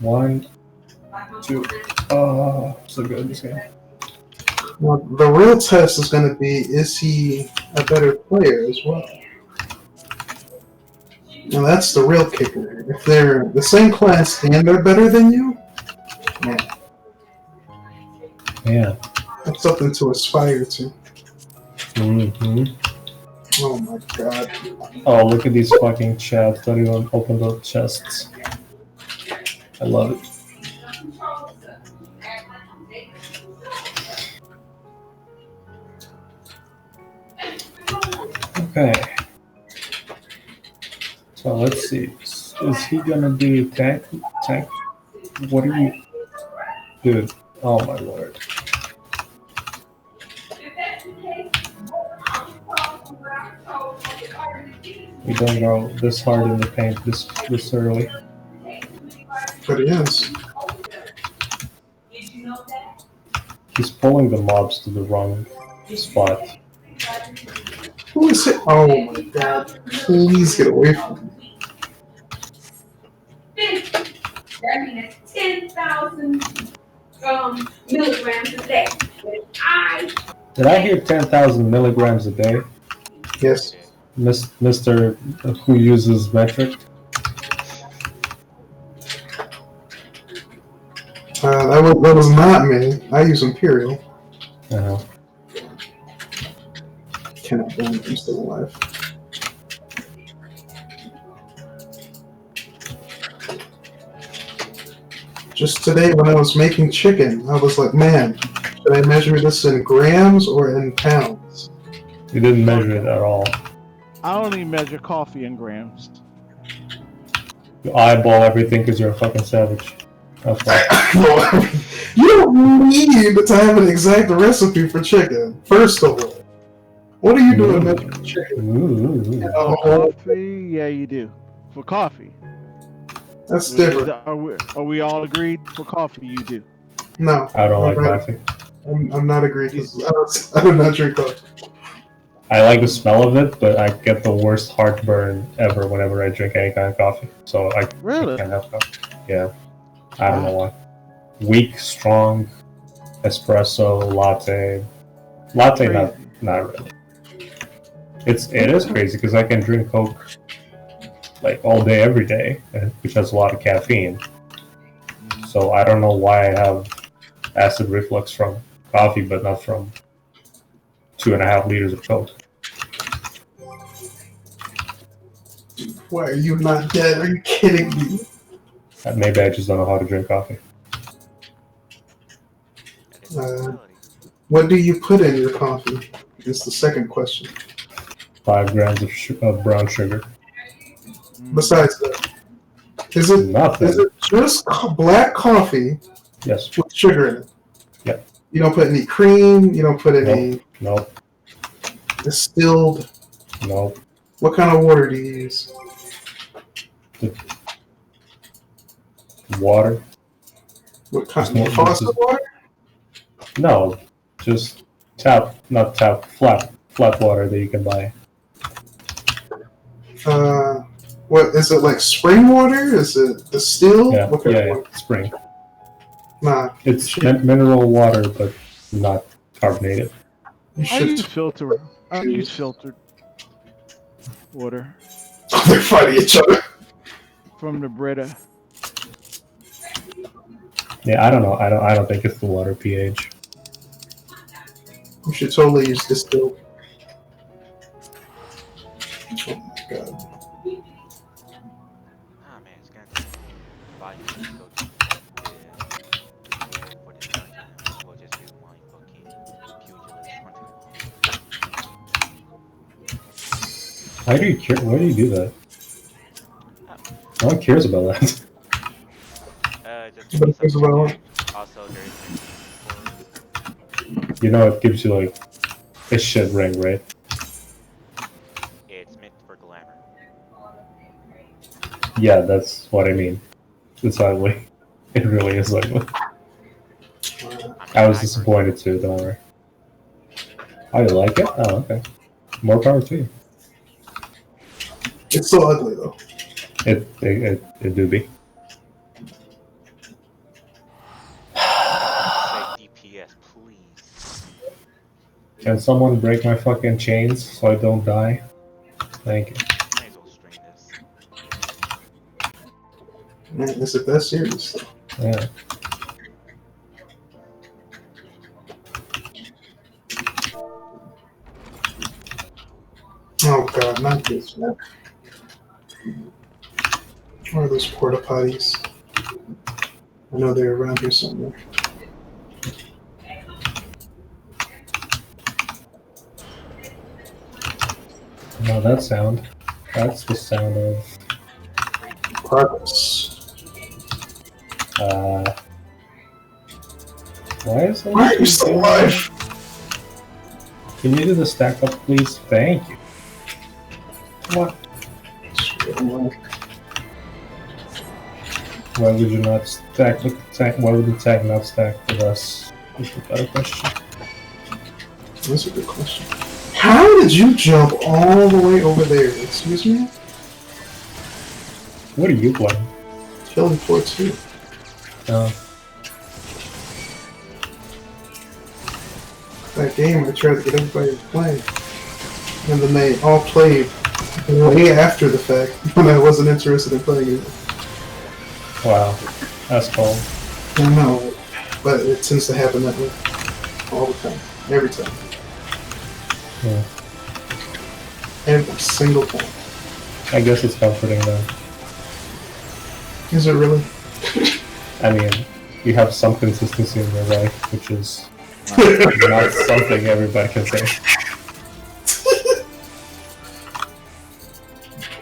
1, 2. So good this game. Well, the real test is going to be, is he a better player as well? Now that's the real kicker. If they're the same class and they're better than you, man, Yeah. that's something to aspire to. Mm-hmm. Oh my god. Oh, look at these fucking chests. Don't even open the chests. I love it. Okay. So let's see. Is he gonna be tank? Tank? What are you? Dude. Oh my lord. We don't go this hard in the paint this early. But he is. He's pulling the mobs to the wrong spot. Who is it? Oh my god. Please get away from me. That means 10,000 milligrams a day. Did I hear 10,000 milligrams a day? Yes. Mr. Who uses metric? That was not me. I use Imperial. Uh-huh. Cannot believe I'm still alive. Just today when I was making chicken, I was like, man, should I measure this in grams or in pounds? You didn't measure it at all. I only measure coffee in grams. You eyeball everything because you're a fucking savage. That's why. You don't need to have an exact recipe for chicken, first of all. What are you doing measuring chicken? For coffee, yeah, you do. For coffee. That's different. Are we all agreed? For coffee, you do. No. I don't like coffee. I'm not agreed because I do not drink coffee. I like the smell of it, but I get the worst heartburn ever whenever I drink any kind of coffee. So I can't have coffee. Yeah. I don't know why. Weak, strong, espresso, latte. Latte, not really. It is crazy because I can drink Coke like all day, every day, which has a lot of caffeine. So I don't know why I have acid reflux from coffee, but not from 2.5 liters of Coke. Why are you not dead? Are you kidding me? Maybe I just don't know how to drink coffee. What do you put in your coffee? Is the second question. 5 grams of brown sugar. Besides that, is it just black coffee? Yes. With sugar in it? Yeah. You don't put any cream? You don't put any Nope. Distilled? Nope. What kind of water do you use? Water. What kind of faucet water? No, just flat water that you can buy. What is it, like spring water? Is it distilled? Yeah, spring. Nah. It's mineral water, but not carbonated. I use filtered water. They're fighting each other. From the Brita. Yeah, I don't know. I don't think it's the water pH. You should totally use distilled. Oh my god. Why do you do that? No one cares about that. Also, you know, it gives you like a shit ring, right? it's meant for glamour. Yeah, that's what I mean. It's ugly. It really is ugly. I was disappointed too, don't worry. Oh, you like it? Oh, okay. More power to you. It's so ugly though. It do be. Can someone break my fucking chains so I don't die? Thank you. Might as well stream this. Man, it's the best series. Yeah. Oh god, not this, man. Where are those porta potties? I know they're around here somewhere. No, that sound. That's the sound of. Progress. Why is that? Why are you still alive? Can you do the stack up, please? Thank you. What? Why would you not stack the tank? Why would the tank not stack with us? Is the better question. That's a good question. How did you jump all the way over there? Excuse me? What are you playing? Killing Floor 2. That game I tried to get everybody to play. And then they all played way after the fact when I wasn't interested in playing it. Wow, that's cold. I know, but it tends to happen that way. All the time. Every time. Yeah. Every single time. I guess it's comforting though. Is it really? I mean, you have some consistency in your life, which is not something everybody can say.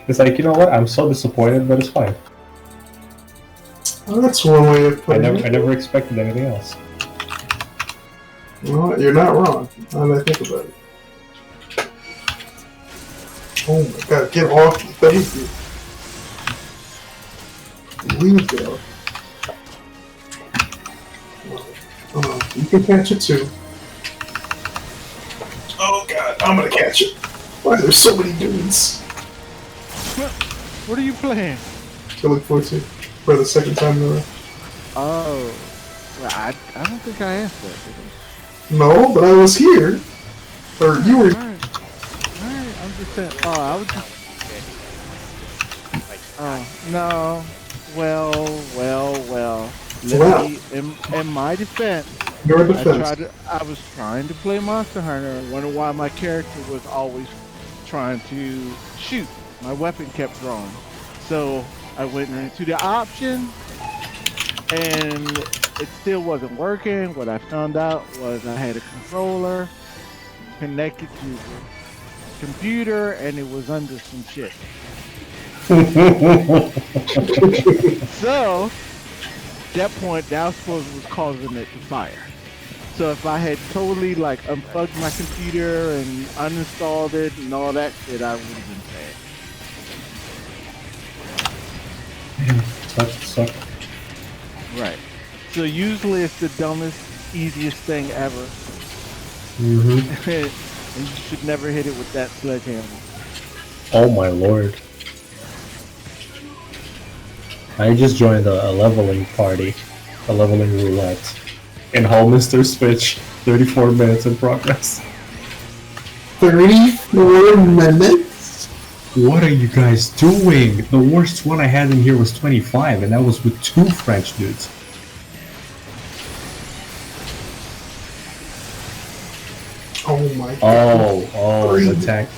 It's like, you know what? I'm so disappointed, but it's fine. Well, that's one way of putting it. I never expected anything else. Well, you're not wrong. Now that I think about it. Oh my god, get off me. Thank you. Leave there. You can catch it too. Oh god, I'm gonna catch it. Why are there so many dudes? What are you playing? Killing Floor 2 for the second time in a row. Oh, well, I don't think I asked that. Did I? No, but I was here. Or you were. Alright, I'm just saying. Oh, I was just. Oh, no. Well. Let me, in my defense, Your defense. I was trying to play Monster Hunter and wondered why my character was always trying to shoot. My weapon kept drawing. So I went into the option and it still wasn't working. What I found out was I had a controller connected to the computer and it was under some shit. So at that point, that was causing it to fire. So if I had totally like unplugged my computer and uninstalled it and all that shit, I would have been bad. Suck. Right. So usually it's the dumbest, easiest thing ever. Mm-hmm. And you should never hit it with that sledgehammer. Oh my lord. I just joined a leveling party, a leveling roulette. In Holmister Switch, 34 minutes in progress. 34 minutes? What are you guys doing? The worst one I had in here was 25, and that was with 2 French dudes. Oh my god. Oh, the tank.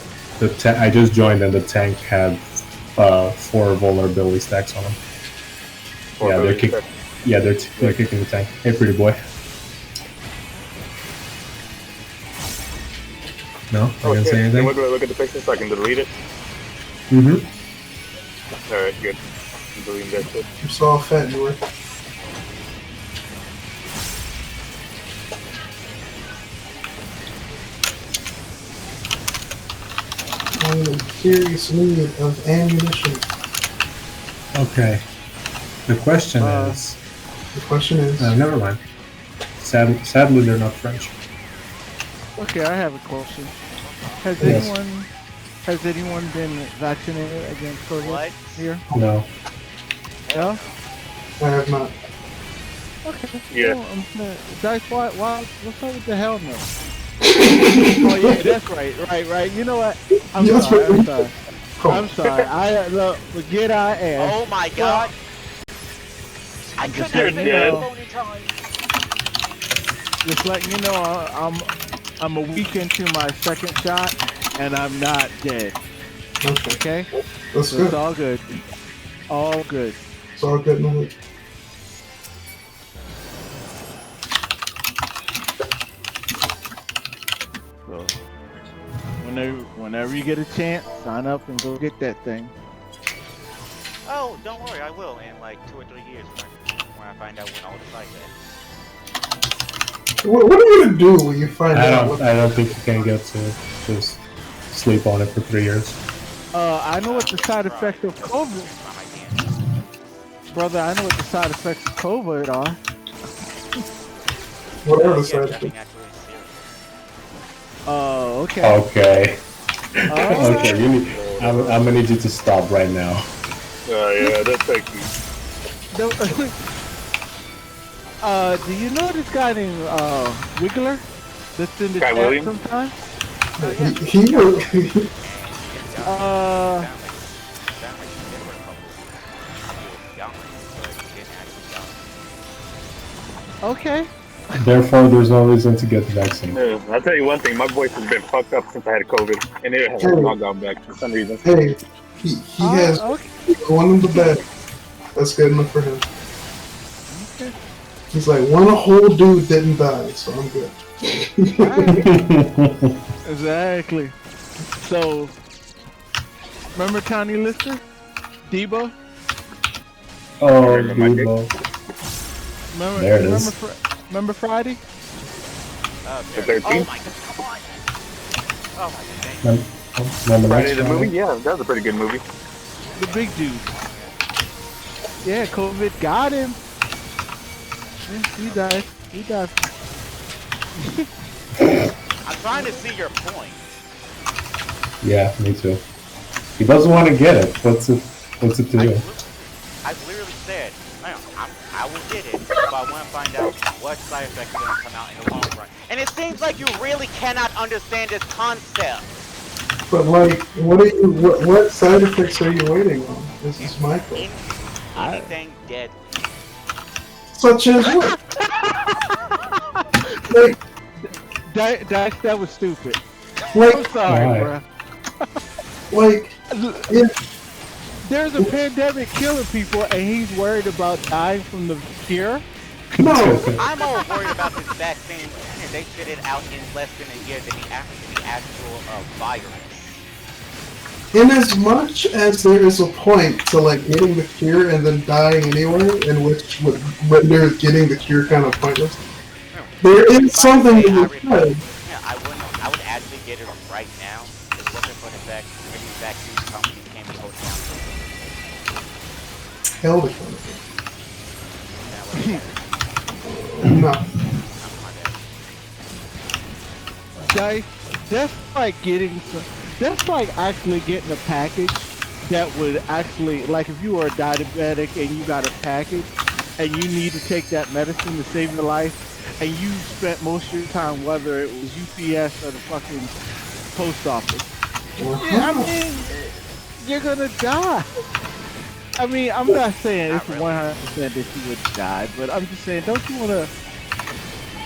I just joined and the tank had 4 vulnerability stacks on them. Yeah, they're kicking. Yeah, they're kicking the tank. Hey, pretty boy. No, I didn't say anything. Can we look at the picture so I can delete it? Mm-hmm. Alright, good. I'm deleting that shit. You saw how fat you were. I'm in serious need of ammunition. Okay. The question is. The question is. Never mind. Sadly, they're not French. Okay, I have a question. Has anyone been vaccinated against COVID here? No. No? I have not. Okay. Yeah. Well, Dice, what's up with the hell no? Oh yeah, that's right. Right. You know what? I'm Yes, sorry. but- I'm sorry. Oh. I'm sorry. I look. Forget I asked. Oh my god! I couldn't letting even you finish know. the phone in time. Just letting you know, I'm a week into my second shot, and I'm not dead. Okay. Okay, That's so good. it's all good. All good. It's all good in the week. So whenever you get a chance, sign up and go get that thing. Oh, don't worry, I will in like 2 or 3 years when I find out when all the sites are. What are you gonna do when you find out? I don't think you can get to just sleep on it for 3 years. I know what the side effects of COVID, brother. I know what the side effects of COVID are. What are the Yeah, side nothing effects? actually serious. Oh, okay. Okay. Alright. Okay, I'm gonna need you to stop right now. Yeah, that's like Do you know this guy named Wiggler? That's in the Guy chat Williams? sometimes. He will. Sound like you did for a couple of years. You were young, but you didn't actually young. Okay. Therefore, there's no reason to get the vaccine. I'll tell you one thing, my voice has been fucked up since I had COVID, and it has not gone back for some reason. Hey, he has Okay. one in the bag. That's good enough for him. Okay. He's like, one whole dude didn't die, so I'm good. Exactly. So, remember Tiny Lister? Debo? Oh, Remember my dick? Debo. Remember, There it remember, is. remember Friday? The 13th? Oh my god, come on! Oh my god, Remember Friday next the movie? Friday? Yeah, that was a pretty good movie. The big dude. Yeah, COVID got him. Yeah, he died. He died. I'm trying to see your point. Yeah, me too. He doesn't want to get it. What's it to do? I literally said, I will get it, but I want to find out what side effects are going to come out in the long run. And it seems like you really cannot understand this concept. But like, what side effects are you waiting on? This is my question. Anything deadly. Such as what? like, That was stupid. I'm like, sorry, Why? bro. like, if There's a pandemic killing people, and he's worried about dying from the cure. no, I'm more worried about this vaccine, and they shit it out in less than a year than the actual virus. in as much as there is a point to like getting the cure and then dying anyway, in which would render getting the cure kind of pointless, there is something to be said. Yeah, I would actually get it right now. If it wasn't for the fact that these vaccine companies can't be holding down. Hell to no. That's like getting some. That's like actually getting a package that would actually, like if you were a diabetic and you got a package and you need to take that medicine to save your life, and you spent most of your time, whether it was UPS or the fucking post office. Yeah, I mean, you're gonna die. I mean, I'm not saying it's 100% that you would die, but I'm just saying, don't you want to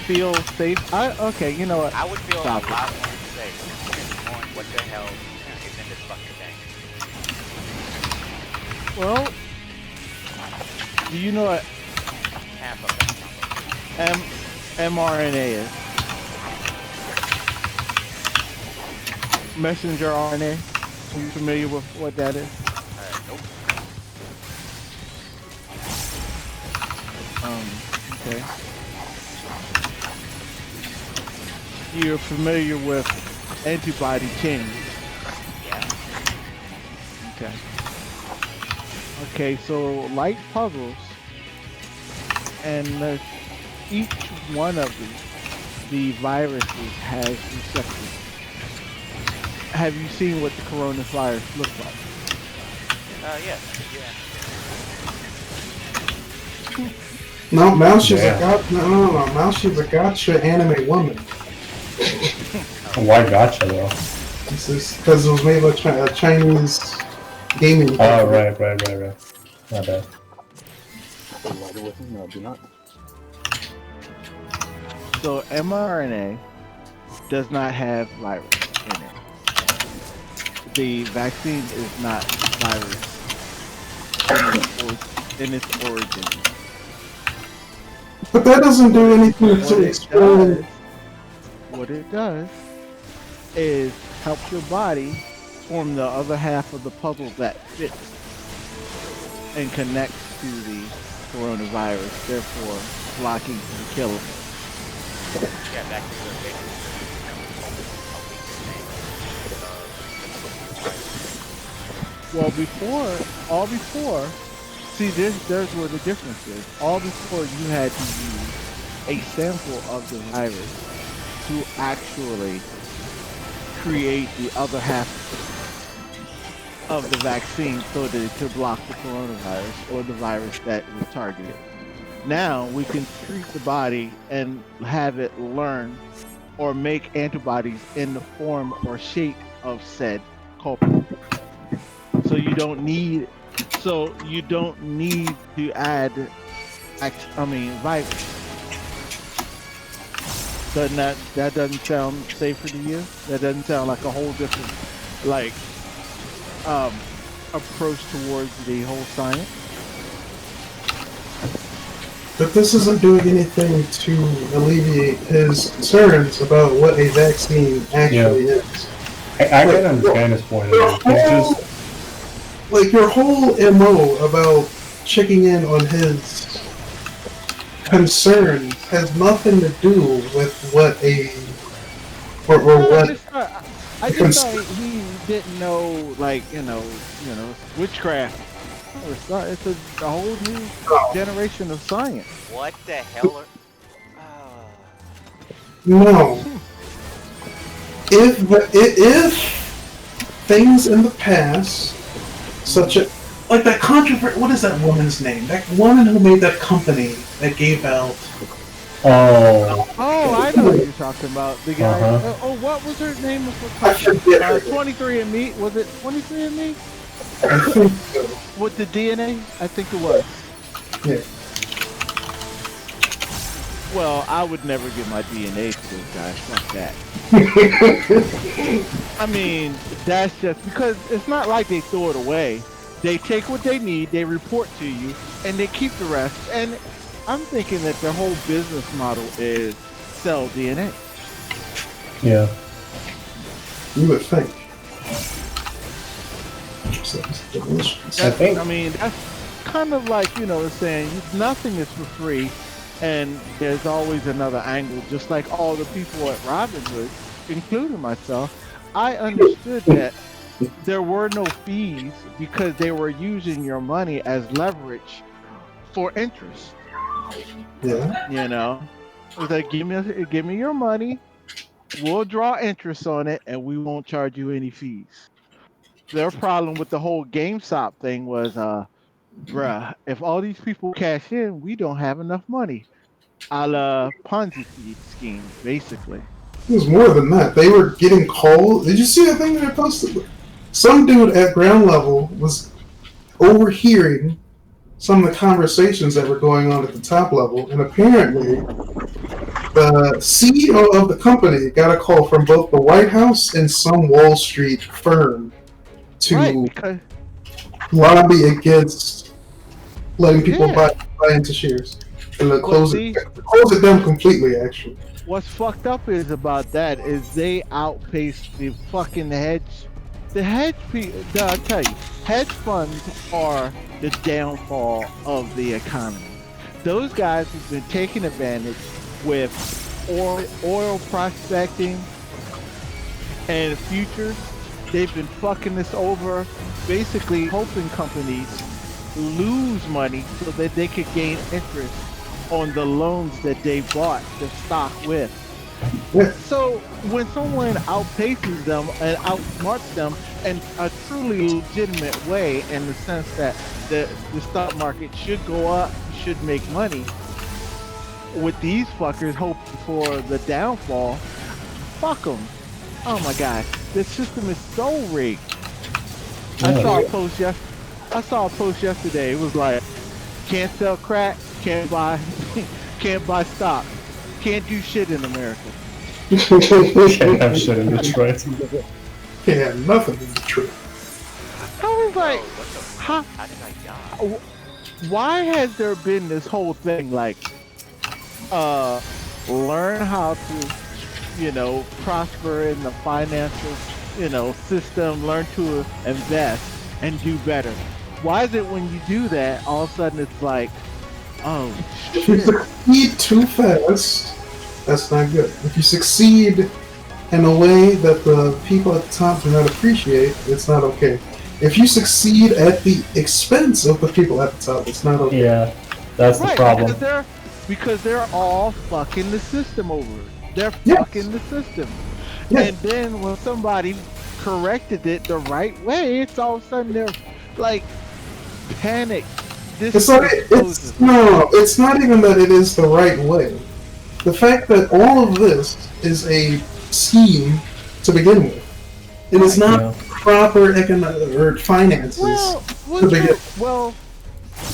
feel safe? Okay, you know what? I would feel Stop a lot more safe knowing what the hell is in this fucking thing. Well, do you know what Half of it. mRNA is? Messenger RNA. Are you familiar with what that is? Nope. Okay. You're familiar with antibody chains? Yeah. Okay. Okay, so like puzzles, and each one of the viruses has receptors. Have you seen what the coronavirus looks like? Yeah. No, now she's Yeah. a now she's a gotcha anime woman. No, Why gotcha though? This is because it was made by a Chinese gaming. Oh, right. My bad. No, do not. So mRNA does not have virus in it. The vaccine is not virus in its origin. But that doesn't do anything to explain. What it does is helps your body form the other half of the puzzle that fits and connects to the coronavirus, therefore blocking and killing. Yeah, back to the basic. Well, before, see, there's where the difference is. All before you had to use a sample of the virus to actually create the other half of the vaccine so that it could block the coronavirus or the virus that was targeted. Now we can treat the body and have it learn or make antibodies in the form or shape of said culprit. So you don't need to add virus. That doesn't sound safer to you? That doesn't sound like a whole different approach towards the whole science? But this isn't doing anything to alleviate his concerns about what a vaccine actually is. I can understand his point of view. It's just like your whole MO about checking in on his concerns has nothing to do with what I just thought he didn't know, witchcraft. It's a whole new generation of science. What the hell are... No. If things in the past, such as like that controversy, what is that woman's name? That woman who made that company that gave out. Oh, I know what you're talking about. The guy. What was her name? 23andMe. Was it 23andMe? I think so. With the DNA? I think it was. Yeah. Well, I would never give my DNA to those guys. Fuck that. I mean, that's just because it's not like they throw it away. They take what they need, they report to you, and they keep the rest. And I'm thinking that their whole business model is sell DNA. yeah. You would think. I mean, that's kind of like, saying nothing is for free, and there's always another angle, just like all the people at Robinhood, including myself. I understood that there were no fees because they were using your money as leverage for interest. Yeah. It's like, give me your money, we'll draw interest on it, and we won't charge you any fees. Their problem with the whole GameStop thing was, bruh, if all these people cash in, we don't have enough money. A la Ponzi scheme, basically. It was more than that. They were getting calls. Did you see that thing that I posted? Some dude at ground level was overhearing some of the conversations that were going on at the top level, and apparently the CEO of the company got a call from both the White House and some Wall Street firm to lobby against letting people buy into shares and to close it down completely. Actually, what's fucked up is about that is they outpaced the fucking hedge. I'll tell you, hedge funds are the downfall of the economy. Those guys have been taking advantage with oil prospecting and futures. They've been fucking this over, basically hoping companies lose money so that they could gain interest on the loans that they bought the stock with. So when someone outpaces them and outsmarts them in a truly legitimate way, in the sense that the stock market should go up, should make money, with these fuckers hoping for the downfall, fuck them. Oh my god, this system is so rigged. Yeah. I saw a post yesterday. It was like, can't sell crack, can't buy, can't buy stock, can't do shit in America. Can't have shit in Detroit. Can't have nothing in Detroit. I was like, Oh, what the fuck? how, How did I die? why has there been this whole thing like, learn how to, prosper in the financial, system, learn to invest and do better? Why is it when you do that, all of a sudden it's like, oh If you shit. succeed too fast, that's not good. If you succeed in a way that the people at the top do not appreciate, it's not okay. If you succeed at the expense of the people at the top, it's not okay. Yeah, that's the Right, problem. because they're all fucking the system over. They're Yes. fucking the system. Yes. And then when somebody corrected it the right way, it's all of a sudden they're like panic. It's not even that it is the right way. The fact that all of this is a scheme to begin with. It is not Yeah. proper economic or finances to begin. Well,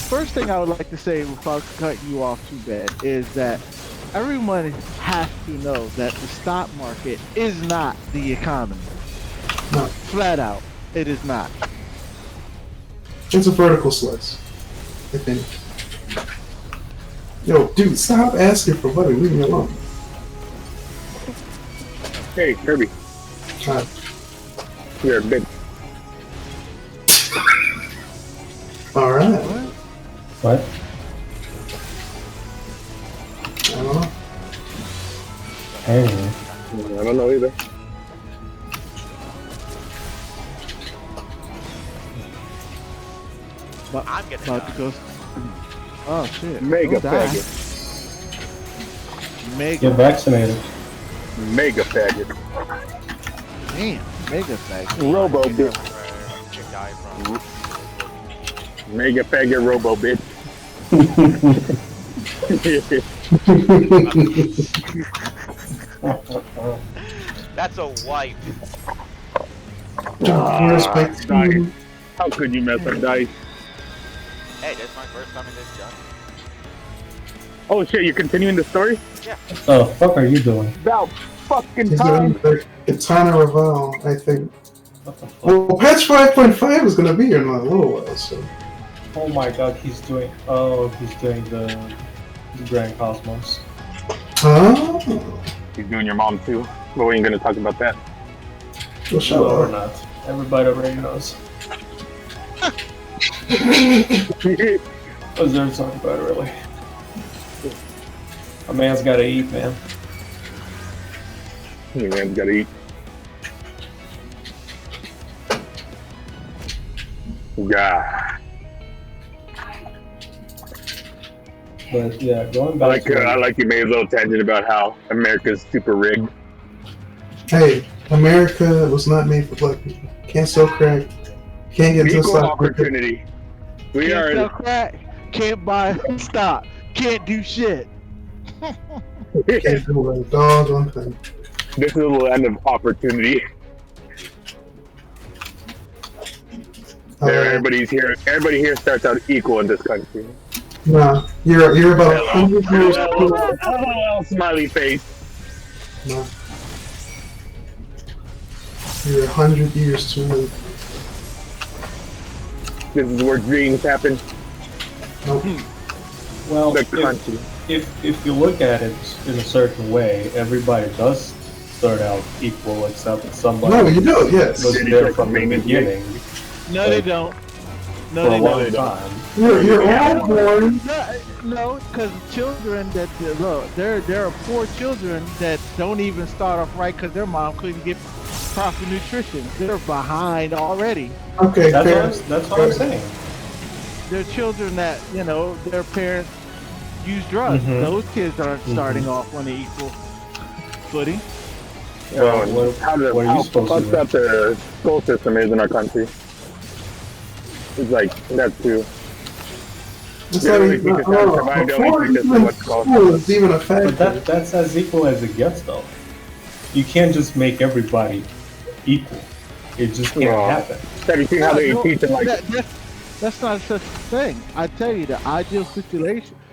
first thing I would like to say without cutting you off too bad is that everyone has to know that the stock market is not the economy. No. Flat out, it is not. It's a vertical slice, I think. Yo, dude, stop asking for money. Leave me alone. Hey, Kirby, Uh, you're a big. all right. What? I don't know. Anyway. I don't know either. I'm gonna About to die. go. Oh shit. Mega Don't die. faggot. Get Mega. vaccinated. Mega faggot. Damn. Mega faggot. Robo bitch. You die from. Mega faggot robo bitch. That's a wife. Here's my Dice. team. How could you mess up Dice? Hey, this is my first time in this job. Oh shit, you're continuing the story? Oh, the fuck are you doing? About fucking He's doing time. the Katana Raval, I think. What the fuck? Well, patch 5.5 is going to be here in a little while, so. Oh my god, he's doing the Grand Cosmos. Huh? He's doing your mom too. But we ain't gonna talk about that. Well, shut No, we're up. not. Everybody already knows. What's there to talk about it, really? A man's gotta eat, man. Your man's gotta eat. Yeah. But yeah, going I back to like you made a little tangent about how America's super rigged. Hey, America was not made for black people. Can't sell crack. Can't get into the Equal stock market. opportunity. We Can't sell are. crack. Can't buy stock. Can't do shit. Can't do a doggone thing. This is the land of opportunity. Everybody here starts out equal in this country. Nah, you're about 100 years too late. LOL, smiley face. Nah. You're 100 years too late. This is where dreams happen. Nope. well, The country. if you look at it in a certain way, everybody does start out equal, except somebody No, you do, yes. was there from the beginning No, they don't. No, for a they long don't. time. You're all born. No, because children that look, there are poor children that don't even start off right because their mom couldn't get proper nutrition. They're behind already. Okay, fair. That's what I'm saying. They're children that their parents use drugs. Mhm. Those kids aren't starting off on the equal footing. Well, what are you How supposed to fucked do? up the school system is in our country. It's like that too. It's Yeah, like, we can survive, before only because of even what's called- school is even a But factor. that's as equal as it gets, though. You can't just make everybody equal. It just can't happen. Have you seen how they teach in like? That's not such a thing. I tell you, the ideal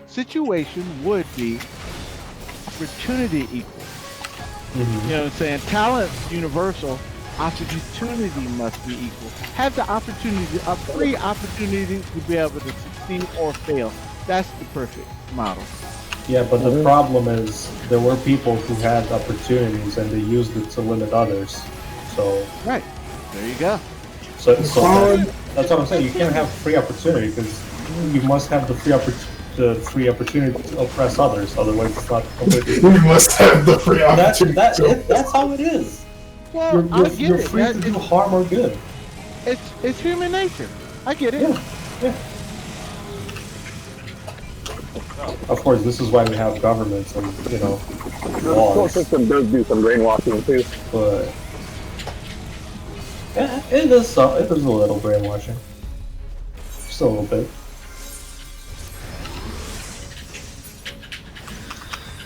situation would be opportunity equal. You know what I'm saying? Talent universal. Opportunity must be equal. Have the opportunity, a free opportunity to be able to succeed or fail. That's the perfect model. Yeah, but the problem is there were people who had opportunities and they used it to limit others. So right, there you go. So that's what I'm saying. You can't have free opportunity because you must have the free opportunity to oppress others. Otherwise, it's not completely. You must have the free opportunity. That's how it is. Well, you're free to do harm or good. It's human nature. I get it. Yeah. Of course, this is why we have governments and The laws. school system does do some brainwashing too. But yeah, it is a little brainwashing. Just a little bit.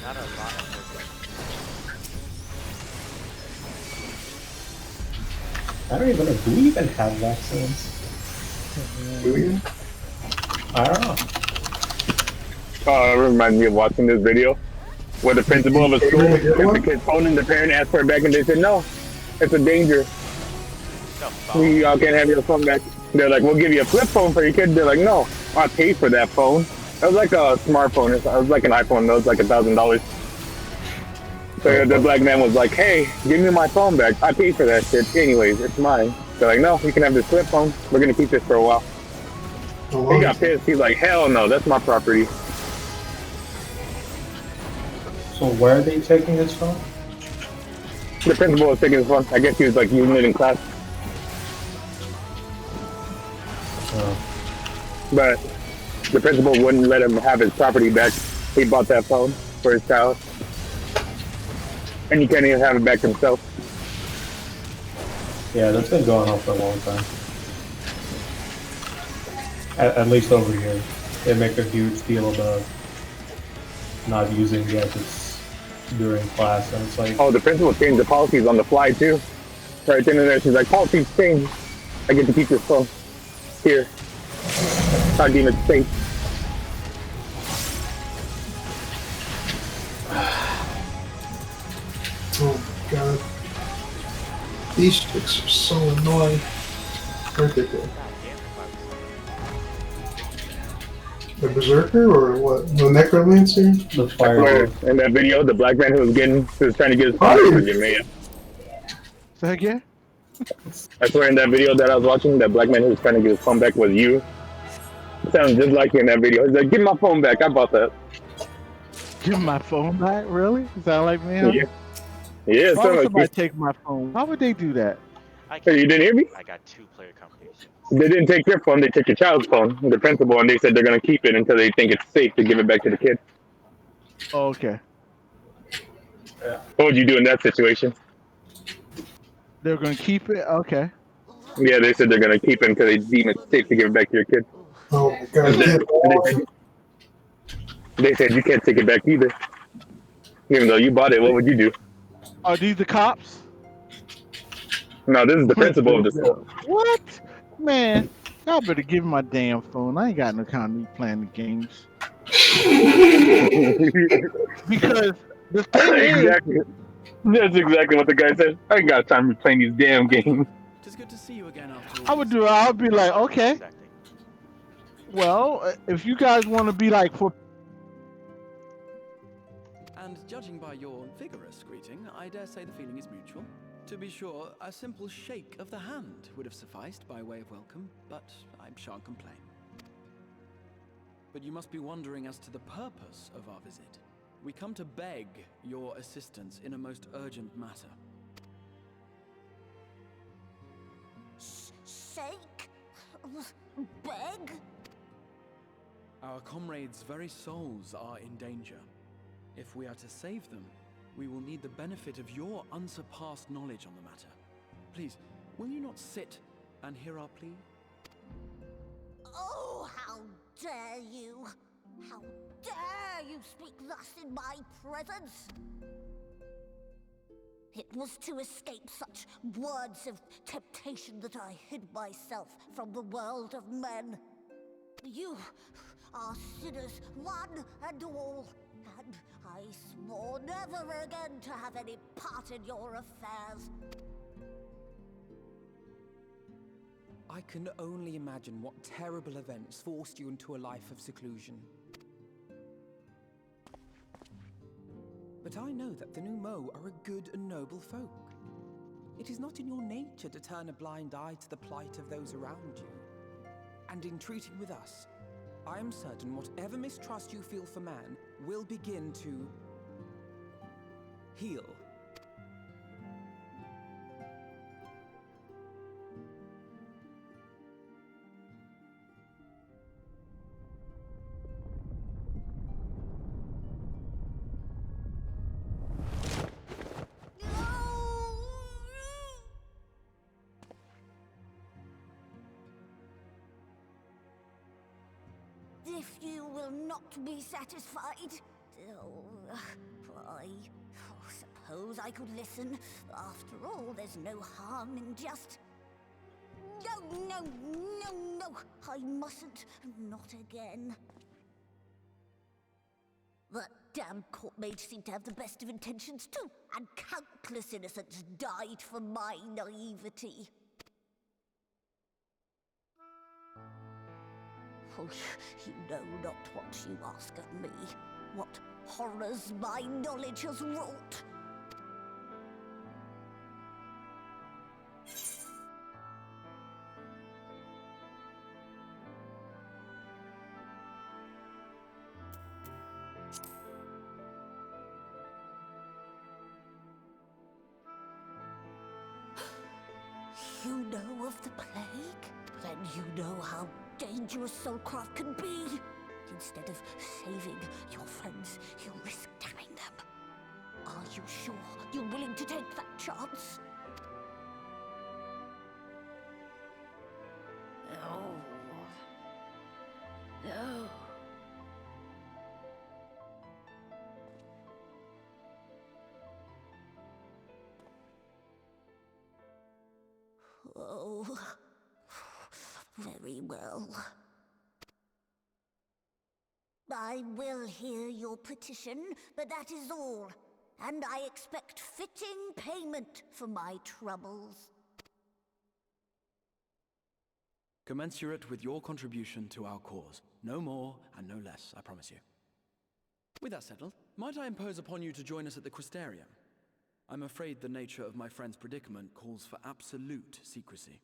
Not a lot. I don't even know. Do we even have vaccines? Do we? I don't know. It reminds me of watching this video where the principal of a school took the kid's phone and the parent asked for it back and they said, no, it's a danger. Y'all can't have your phone back. They're like, we'll give you a flip phone for your kid. They're like, no, I paid for that phone. It was like a smartphone. It was like an iPhone. That was like $1,000. So the black man was like, hey, give me my phone back. I paid for that shit. Anyways, it's mine. They're like, no, you can have this flip phone. We're going to keep this for a while. He got pissed. He's like, hell no, that's my property. So where are they taking this from? The principal was taking his phone. I guess he was like using it in class. But the principal wouldn't let him have his property back. He bought that phone for his child. And he can't even have it back himself. Yeah, that's been going on for a long time. At least over here. They make a huge deal about not using gadgets during class, and it's like... Oh, the principal changed the policies on the fly, too. Right then and there, she's like, policies changed. I get to keep this phone. Here. I deem it safe. Oh my god. These chicks are so annoying. Where'd they go? The berserker or what? The necromancer? The fire. In that video, the black man who was trying to get his phone was your man. Say again? I swear in that video that I was watching, that black man who was trying to get his phone back was you. It sounds just like you in that video. He's like, give my phone back, I bought that. Give my phone back? Really? Sound like me? Huh? Yeah. Yeah, Why would like somebody take my phone? Why would they do that? Hey, you didn't hear me? I got 2-player combinations. They didn't take your phone, they took your child's phone, the principal, and they said they're going to keep it until they think it's safe to give it back to the kid. Oh, okay. Yeah. What would you do in that situation? They're going to keep it? Okay. Yeah, they said they're going to keep it until they deem it safe to give it back to your kid. Oh my god. They said you can't take it back either. Even though you bought it, what would you do? Are these the cops? No, this is the principal of the school. What? Man, y'all better give me my damn phone. I ain't got no time to be playing the games. Because the thing Exactly. That's exactly what the guy said. I ain't got time to play these damn games. It's good to see you again after I would be like, okay. Well, if you guys want to be like for... And judging by your vigorous greeting, I dare say the feeling is mutual. To be sure, a simple shake of the hand would have sufficed by way of welcome, but I shan't complain. But you must be wondering as to the purpose of our visit. We come to beg your assistance in a most urgent matter. Shake? Beg? Our comrades' very souls are in danger. If we are to save them, we will need the benefit of your unsurpassed knowledge on the matter. Please, will you not sit and hear our plea? Oh, how dare you! How dare you speak thus in my presence! It was to escape such words of temptation that I hid myself from the world of men. You are sinners, one and all, and I swore never again to have any part in your affairs. I can only imagine what terrible events forced you into a life of seclusion. But I know that the Numo are a good and noble folk. It is not in your nature to turn a blind eye to the plight of those around you. And in treating with us, I am certain whatever mistrust you feel for man will begin to heal. If you will not be satisfied, I suppose I could listen. After all, there's no harm in just... No, I mustn't. Not again. That damn court mage seemed to have the best of intentions too, and countless innocents died for my naivety. Oh, you know not what you ask of me, what horrors my knowledge has wrought. You know of the plague? Then you know how dangerous soulcraft can be. Instead of saving your friends, you risk damning them. Are you sure you're willing to take that chance? No. No. Oh, very well. I will hear your petition, but that is all. And I expect fitting payment for my troubles. Commensurate with your contribution to our cause. No more and no less, I promise you. With that settled, might I impose upon you to join us at the Crystarium? I'm afraid the nature of my friend's predicament calls for absolute secrecy.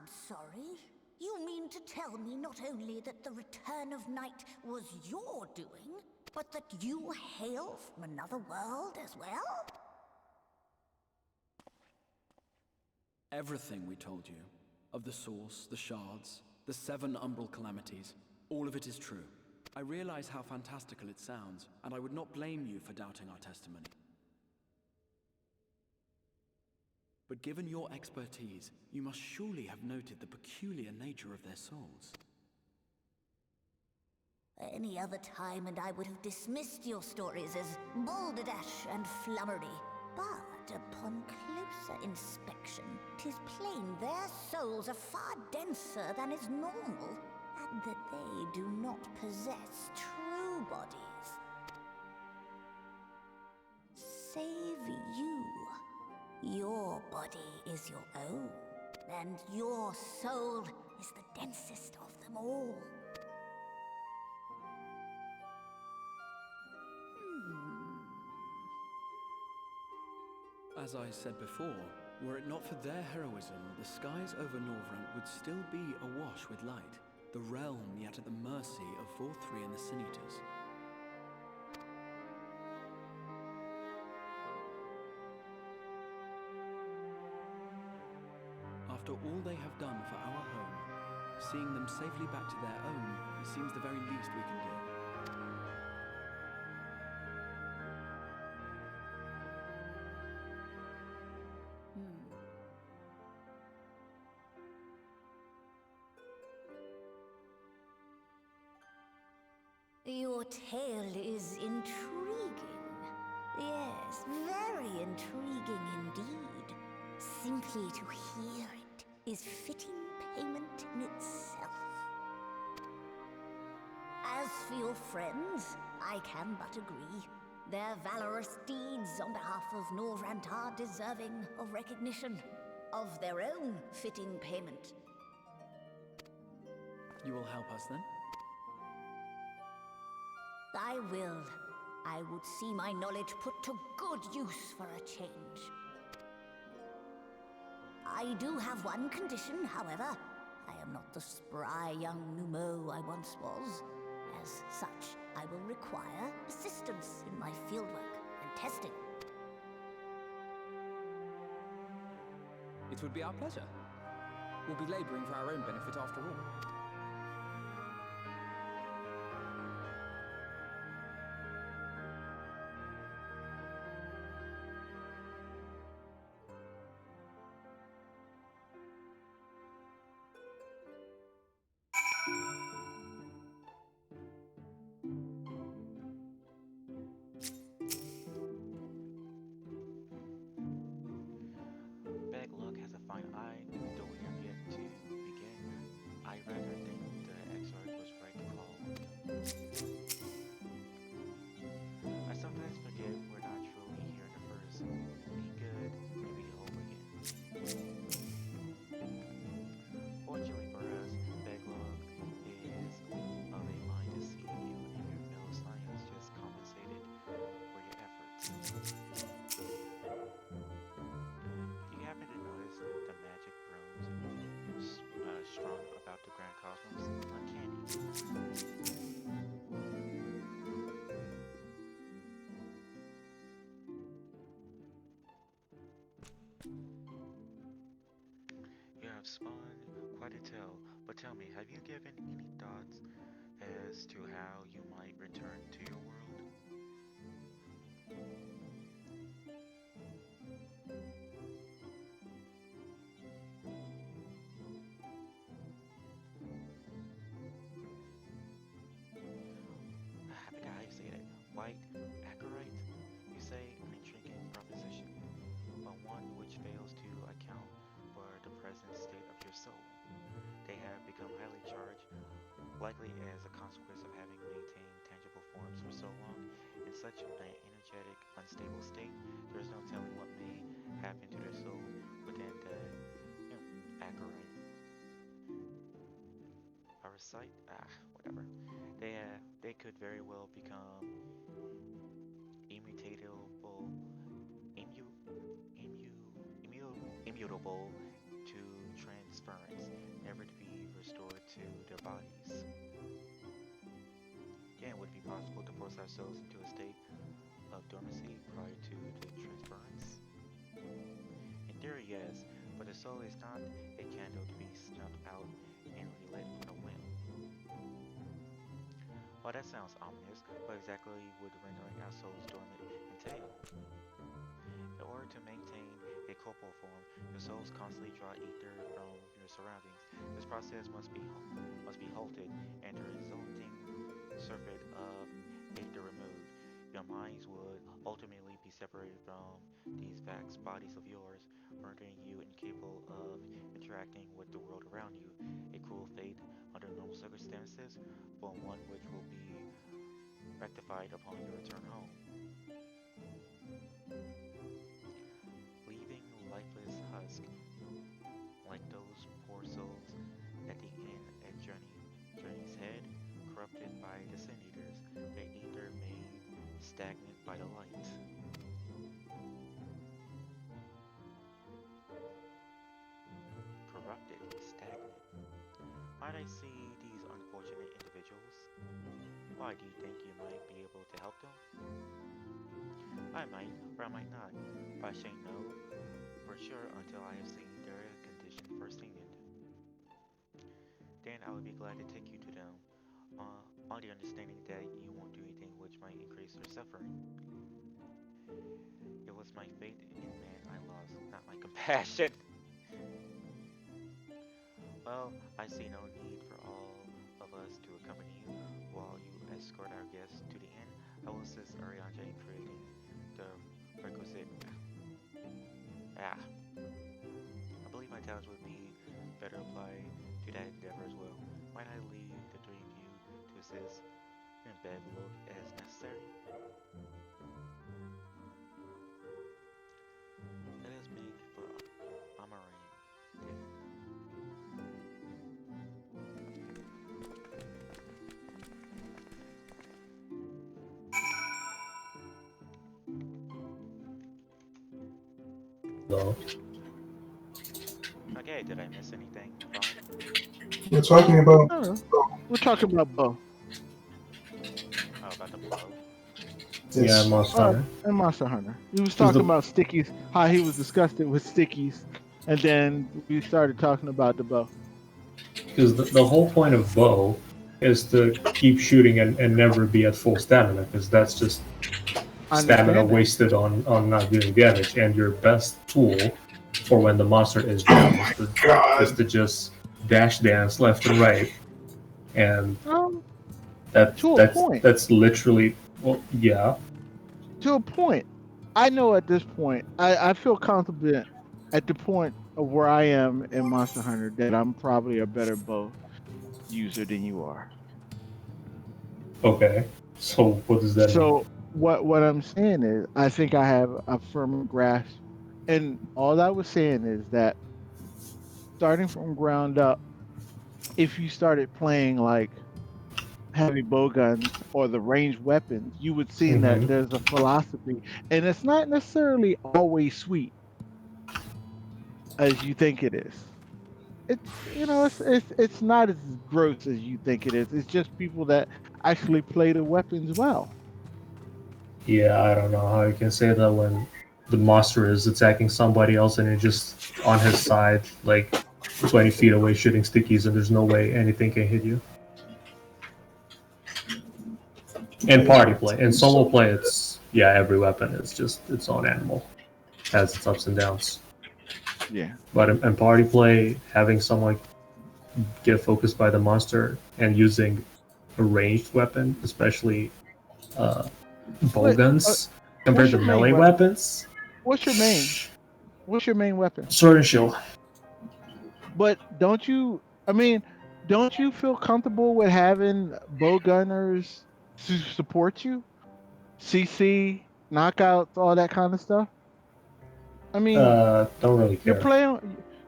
sorry? You mean to tell me not only that the return of night was your doing, but that you hail from another world as well? Everything we told you, of the source, the shards, the 7 umbral calamities, all of it is true. I realize how fantastical it sounds, and I would not blame you for doubting our testimony. But given your expertise, you must surely have noted the peculiar nature of their souls. Any other time and I would have dismissed your stories as balderdash and flummery. But upon closer inspection, 'tis plain their souls are far denser than is normal, and that they do not possess true bodies. Save you. Your body is your own, and your soul is the densest of them all. As I said before, were it not for their heroism, the skies over Norvrant would still be awash with light, the realm yet at the mercy of Vorthri and the Sin Eaters. After all they have done for our home, seeing them safely back to their own seems the very least we can do. Your tale is intriguing. Yes, very intriguing indeed. Simply to hear it is fitting payment in itself. As for your friends, I can but agree. Their valorous deeds on behalf of Norvrant are deserving of recognition, of their own fitting payment. You will help us then? I will. I would see my knowledge put to good use for a change. I do have one condition, however. I am not the spry young Numo I once was. As such, I will require assistance in my fieldwork and testing. It would be our pleasure. We'll be laboring for our own benefit after all. Beg luck has a fine eye, though we have yet to begin. I rather think the XIV was right to call. I sometimes forget we're not truly here to first be good, maybe over again. Fortunately for us, Beglog is of a mind to see you and your fellow science just compensated for your efforts. Do you happen to notice the magic runes strung about the Grand Cosmos? Uncanny. You have spun quite a tale, but tell me, have you given any thoughts as to how you might return to your world? I forgot how you say that. White Acarite? You say an intriguing proposition, but one which fails to account for the present state of your soul. They have become highly charged, likely as a consequence of having maintained tangible forms for so long. In such an energetic, unstable state, there is no telling what may happen to their soul within the Acarite. Parasite? Whatever. They could very well become immutable to transference, ourselves into a state of dormancy prior to the transference? In theory, yes, but the soul is not a candle to be snuffed out and relit on a whim. Well, that sounds ominous. What exactly would rendering our souls dormant entail? In order to maintain a corporal form, your souls constantly draw ether from your surroundings. This process must be halted, and the resulting surfeit of ether removed. Your minds would ultimately be separated from these vast bodies of yours, rendering you incapable of interacting with the world around you. A cruel fate under normal circumstances, but one which will be rectified upon your return home. Leaving lifeless husk like those poor souls at the end at Journey's head, corrupted by the sin eaters, their ether made stagnant by the light. Corrupted, stagnant. Might I see these unfortunate individuals? Why do you think you might be able to help them? I might, or I might not, but I shan't know for sure until I have seen their condition firsthand. Then I would be glad to take you to them, on the understanding that you won't do anything which might increase their suffering. It was my faith in man I lost, not my compassion. Well, I see no need for all of us to accompany you while you escort our guests to the inn. I will assist Arianja in creating the requisite. I believe my talents would be better applied to that endeavor as well. Might I leave the three of you to assist in bed look as necessary? Let us make for Amarane then. No. Okay, did I miss anything? Fine. We're talking about. We're talking about Bo. Oh, about the blow. Yeah, Monster Hunter. And Monster Hunter. He was talking about stickies, how he was disgusted with stickies, and then we started talking about the bow. Because the whole point of bow is to keep shooting and never be at full stamina, because that's just stamina wasted on not doing damage. And your best tool for when the monster is down is to just dash dance left and right. And that's literally, well, yeah. To a point. I know at this point, I feel confident at the point of where I am in Monster Hunter that I'm probably a better bow user than you are. Okay. So what does that mean? So what I'm saying is I think I have a firmer grasp, and all I was saying is that starting from ground up, if you started playing like heavy bow guns or the ranged weapons, you would see that there's a philosophy, and it's not necessarily always sweet as you think it is. It's not as gross as you think it is. It's just people that actually play the weapons well. Yeah, I don't know how you can say that when the monster is attacking somebody else and you're just on his side, like 20 feet away shooting stickies, and there's no way anything can hit you. In party play. In solo play, it's, every weapon is just its own animal. Has its ups and downs. Yeah. But in party play, having someone get focused by the monster and using a ranged weapon, especially bow guns, compared to melee weapons. What's your main? What's your main weapon? Sword and shield. But don't you feel comfortable with having bow gunners to support you? CC, knockouts, all that kind of stuff? I mean, don't really care.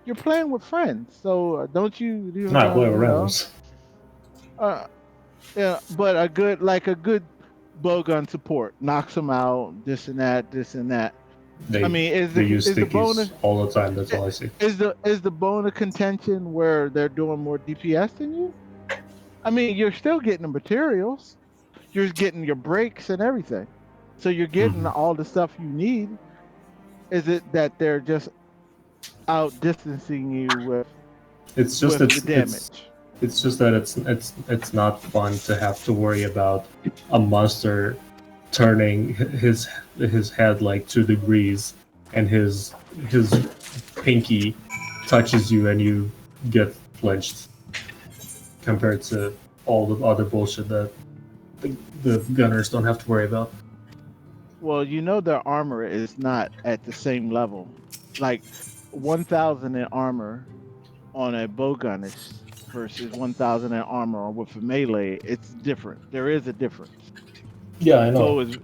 You're playing with friends, so don't you? Not play with randoms. Yeah, but a good bow gun support knocks them out. This and that. They use stickies all the time. That's all I see. Is the bone of contention where they're doing more DPS than you? I mean, you're still getting the materials. you're getting your breaks and everything. So you're getting all the stuff you need. Is it that they're just out distancing you It's just with the damage? it's just that it's not fun to have to worry about a monster turning his head like 2 degrees, and his pinky touches you and you get flinched, compared to all the other bullshit that the gunners don't have to worry about. Well, you know their armor is not at the same level. Like 1,000 in armor on a bow gun is versus 1,000 in armor with a melee. It's different. There is a difference. Yeah, I know. Bow is,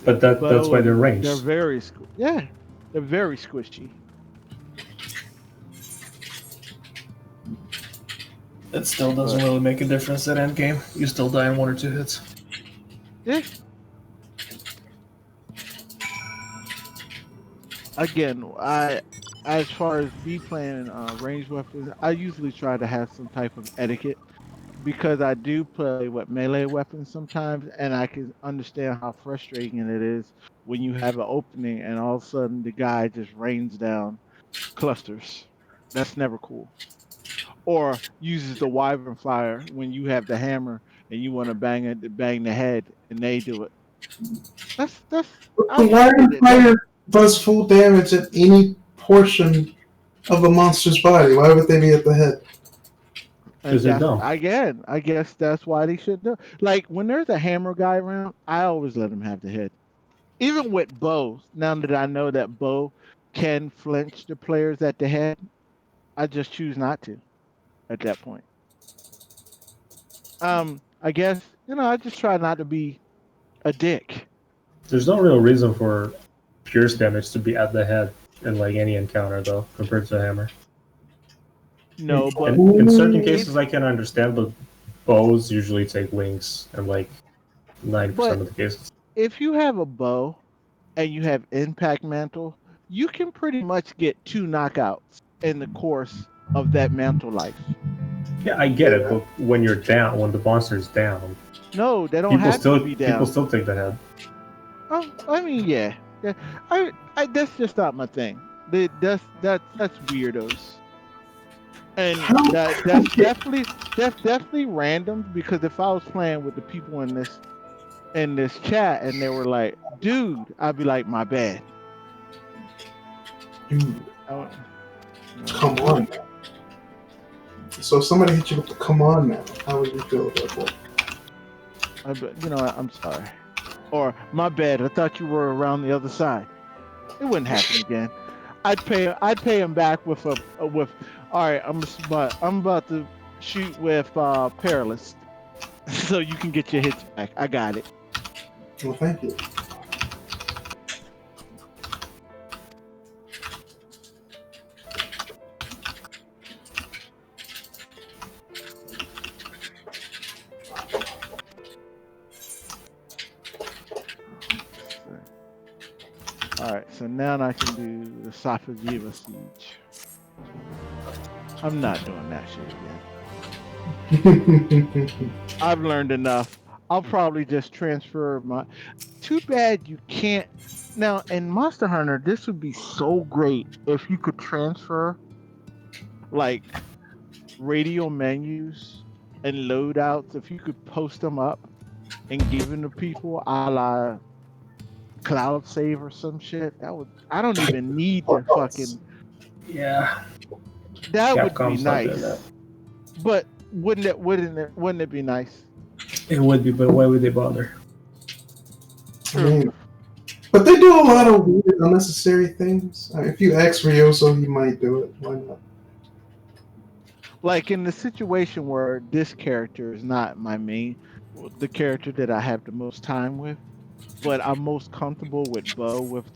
But that's bow why they're and ranged. they're very yeah, they're very squishy. It still doesn't really make a difference at endgame. You still die in 1 or 2 hits. Yeah. Again, as far as me playing ranged weapons, I usually try to have some type of etiquette because I do play with melee weapons sometimes, and I can understand how frustrating it is when you have an opening and all of a sudden the guy just rains down clusters. That's never cool. Or uses the wyvern fire when you have the hammer and you want to bang the head, and they do it. That's The I get Wyvern it. Fire does full damage at any portion of a monster's body. Why would they be at the head? And Because they're that's dumb. again, I guess that's why they should do. Like when there's a hammer guy around, I always let him have the head. Even with bows, now that I know that bow can flinch the players at the head, I just choose not to at that point. I guess, I just try not to be a dick. There's no real reason for pierce damage to be at the head in like any encounter though, compared to a hammer. No, but In certain cases I can understand, but bows usually take wings in like 90% of the cases. if you have a bow and you have impact mantle, you can pretty much get 2 knockouts in the course of that mantle life. Yeah, I get it, but when you're down, when the monster's down, No, they don't have to be people down. still take the head. Oh, I mean, yeah. I that's just not my thing. That's weirdos, and that's definitely random. Because if I was playing with the people in this chat and they were like, "Dude," I'd be like, "My bad." Dude, No. come on. So if somebody hit you with the "come on" now, how would you feel about that? I'm sorry. Or my bad. I thought you were around the other side. It wouldn't happen again. I'd pay him back with with. All right, I'm about to shoot with perilous, so you can get your hits back. I got it. Well, thank you. All right, so now I can do the Safajiva siege. I'm not doing that shit again. I've learned enough. I'll probably just transfer my. Too bad you can't. Now in Monster Hunter, this would be so great if you could transfer like radio menus and loadouts. If you could post them up and give them to people, a la Cloud Save or some shit. That would. I don't even need to fucking. Yeah. That would be Capcom's not doing nice. that. But wouldn't it be nice? It would be, but why would they bother? I mean, but they do a lot of weird, unnecessary things. I mean, if you ask Ryoso, he might do it. Why not? Like in the situation where this character is not the character that I have the most time with, but I'm most comfortable with Bo with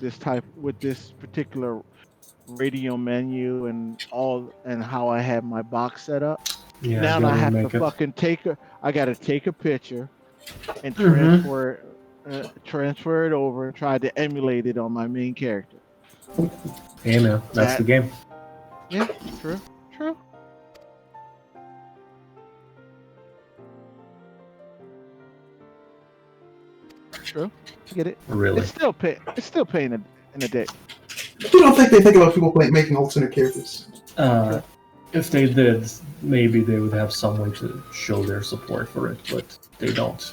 this particular radio menu and how I have my box set up. Yeah, Now I have to make it. fucking I gotta take a picture and transfer it over and try to emulate it on my main character. Hey man, that's the game. Yeah, true. True. Get it. Really? It's still paying in a day. I don't think they think about people making alternate characters. If they did, maybe they would have some way to show their support for it, but they don't.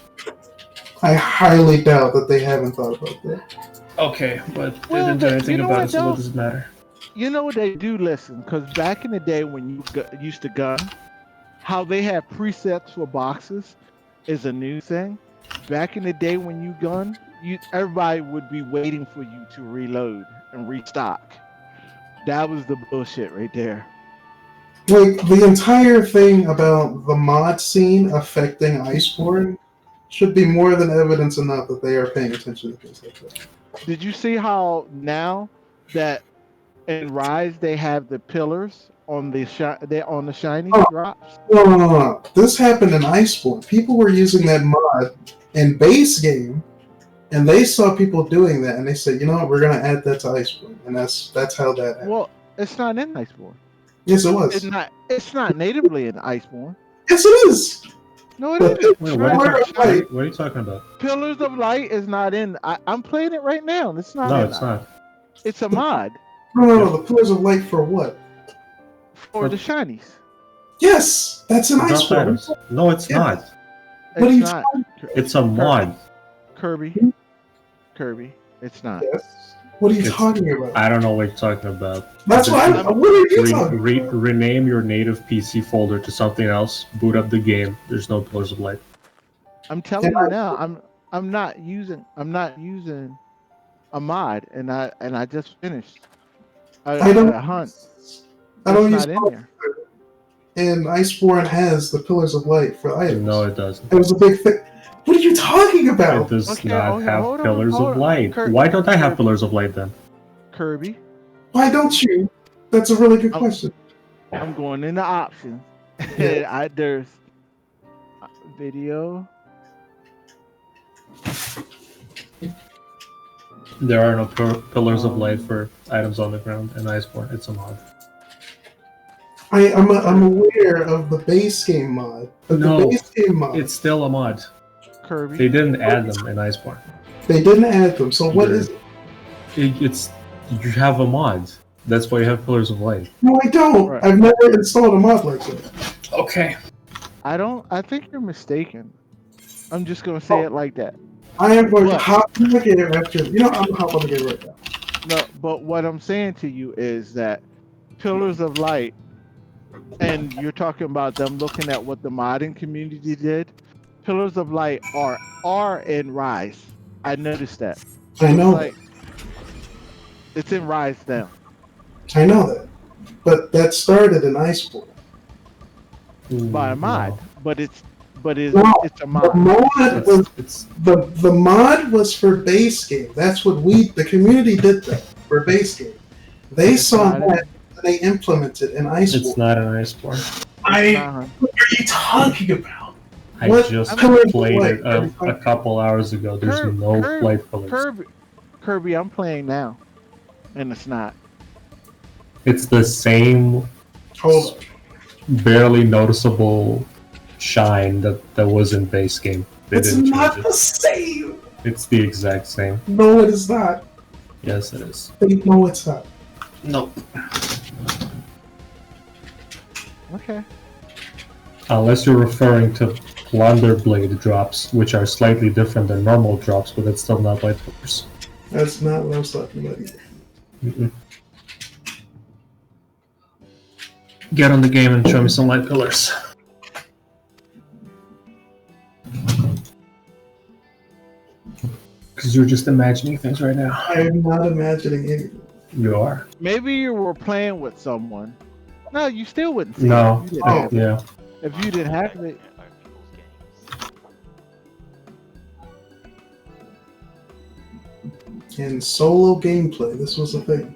I highly doubt that they haven't thought about that. Okay, but they didn't do anything about it, so what does it matter? You know what, they do listen, because back in the day when you used to gun, how they have presets for boxes is a new thing. Back in the day when you gun, everybody would be waiting for you to reload and restock. That was the bullshit right there. Like, the entire thing about the mod scene affecting Iceborne should be more than evidence enough that they are paying attention to things like that. Did you see how now that in Rise they have the pillars on the shiny drops? No. This happened in Iceborne. People were using that mod in base game, and they saw people doing that, and they said, you know what, we're going to add that to Iceborne. And that's how that happened. Well, it's not in Iceborne. Yes, it was. It's not natively in Iceborne. Yes, it is. No, it isn't. Wait, what are you talking about? Pillars of Light is not in. I'm playing it right now. It's not. No, it's not. It's a mod. No, the Pillars of Light for what? For the shinies. Yes, that's an Iceborne. No, it's not. What are you not. It's a mod. Kirby, it's not. Yes. What are you talking about? I don't know what you're talking about. That's what are you talking about? Rename your native PC folder to something else. Boot up the game. There's no Pillars of Light. I'm telling you now. I'm not using a mod, and I just finished. I don't hunt. I don't it's use not in there. And Iceborne has the Pillars of Light for items. No, it doesn't. It was a big thing. What are you talking about? It does not have Pillars of Light. Why don't I have Pillars of Light then? Kirby. Why don't you? That's a really good question. I'm going into options. Yeah. There's video. There are no Pillars of Light for items on the ground in Iceborne. It's a mod. I'm aware of the base game mod. But No, the base game mod, it's still a mod. Kirby. They didn't add them in Iceborne. they didn't add them. So what is it? It's you have a mod. That's why you have Pillars of Light. No, I don't. Right. I've never installed a mod like that. Okay. I think you're mistaken. I'm just gonna say it like that. I am going to hop on the game after. I'm gonna hop on the game right now. No, but what I'm saying to you is that Pillars of Light, and you're talking about them looking at what the modding community did. Pillars of Light are in Rise. I noticed that. I know. Like, it's in Rise now. I know that. But that started in Iceborne. By a mod, but it's a The mod. mod was the mod was for base game. That's what the community did that for base game. They saw that and they implemented in Iceborne. It's not an Iceborne. What are you talking about? I just played it a couple hours ago. There's no light pillars. Kirby, I'm playing now, and it's not. It's the same barely noticeable shine that was in base game. It's not the same. It's the exact same. No, it is not. Yes, it is. No, it's not. Nope. Okay. Unless you're referring to Plunder Blade drops, which are slightly different than normal drops, but it's still not light pillars. That's not what I was talking about either. Mm-mm. Get on the game and show me some light pillars. Because you're just imagining things right now. I am not imagining anything. You are. Maybe you were playing with someone. No, you still wouldn't see No. it. If you didn't have it. Yeah. If you didn't have it. In solo gameplay, this was a thing.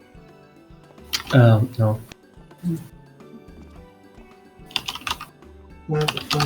No. Not the fun.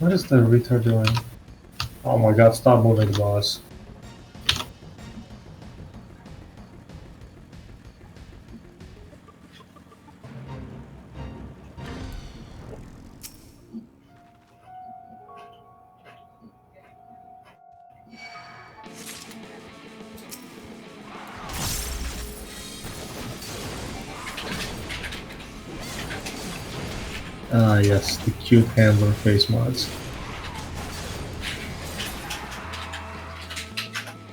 What is the retard doing? Oh my god, stop moving, boss. Ah, yes, the cute handler face mods.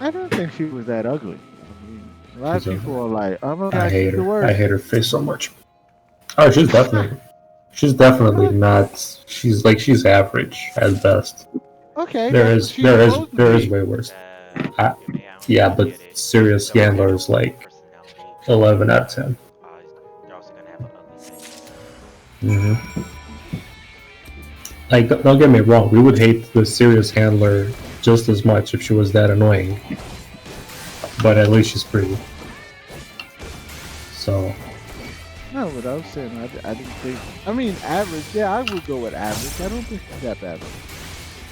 I don't think she was that ugly. I mean, a lot of She's people are like, "Oh my I god, hate she's the her. worst." I hate her face so much. Oh, she's definitely not. She's average at best. Okay, There that's what is she's supposed to there is be. way worse. You may Yeah, but get it. serious They'll have gambler is a like personality. 11 out of 10. They're also gonna have an ugly face. Mm-hmm. Like, don't get me wrong, we would hate the serious handler just as much if she was that annoying. But at least she's pretty. So. No, what I was saying, I didn't think. I mean, average. Yeah, I would go with average. I don't think she's that bad.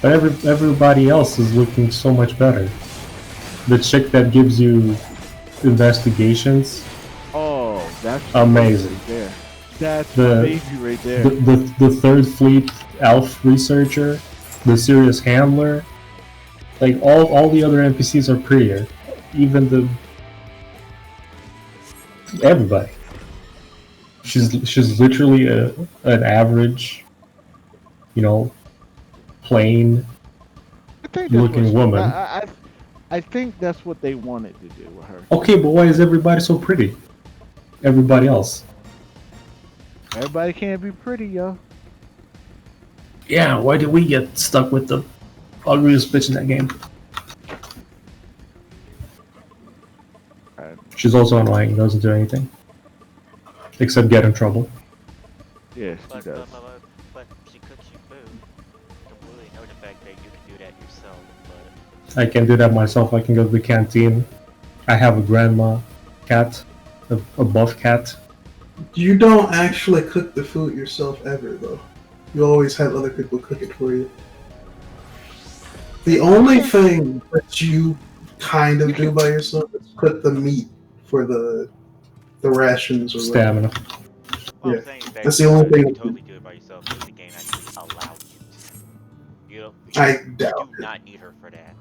But everybody else is looking so much better. The chick that gives you investigations. Oh, that's amazing. Right there. That's the baby right there. The third fleet elf researcher, the serious handler. Like all the other NPCs are prettier. Even everybody. She's literally an average, plain looking woman. I think that's what they wanted to do with her. Okay, but why is everybody so pretty? Everybody else. Everybody can't be pretty, yo. Yeah, why did we get stuck with the ugliest bitch in that game? She's also annoying, doesn't do anything. Except get in trouble. Yes, she does. But she cooks you food. Completely ignore the fact that you can do that yourself, but... I can do that myself. I can go to the canteen. I have a grandma cat. A buff cat. You don't actually cook the food yourself ever, though. You always have other people cook it for you. The only thing that you kind of do by yourself is cook the meat for the rations or stamina. Whatever. Yeah, that's the only thing. You totally do it by yourself because the game actually allows you to. I do not need her for that.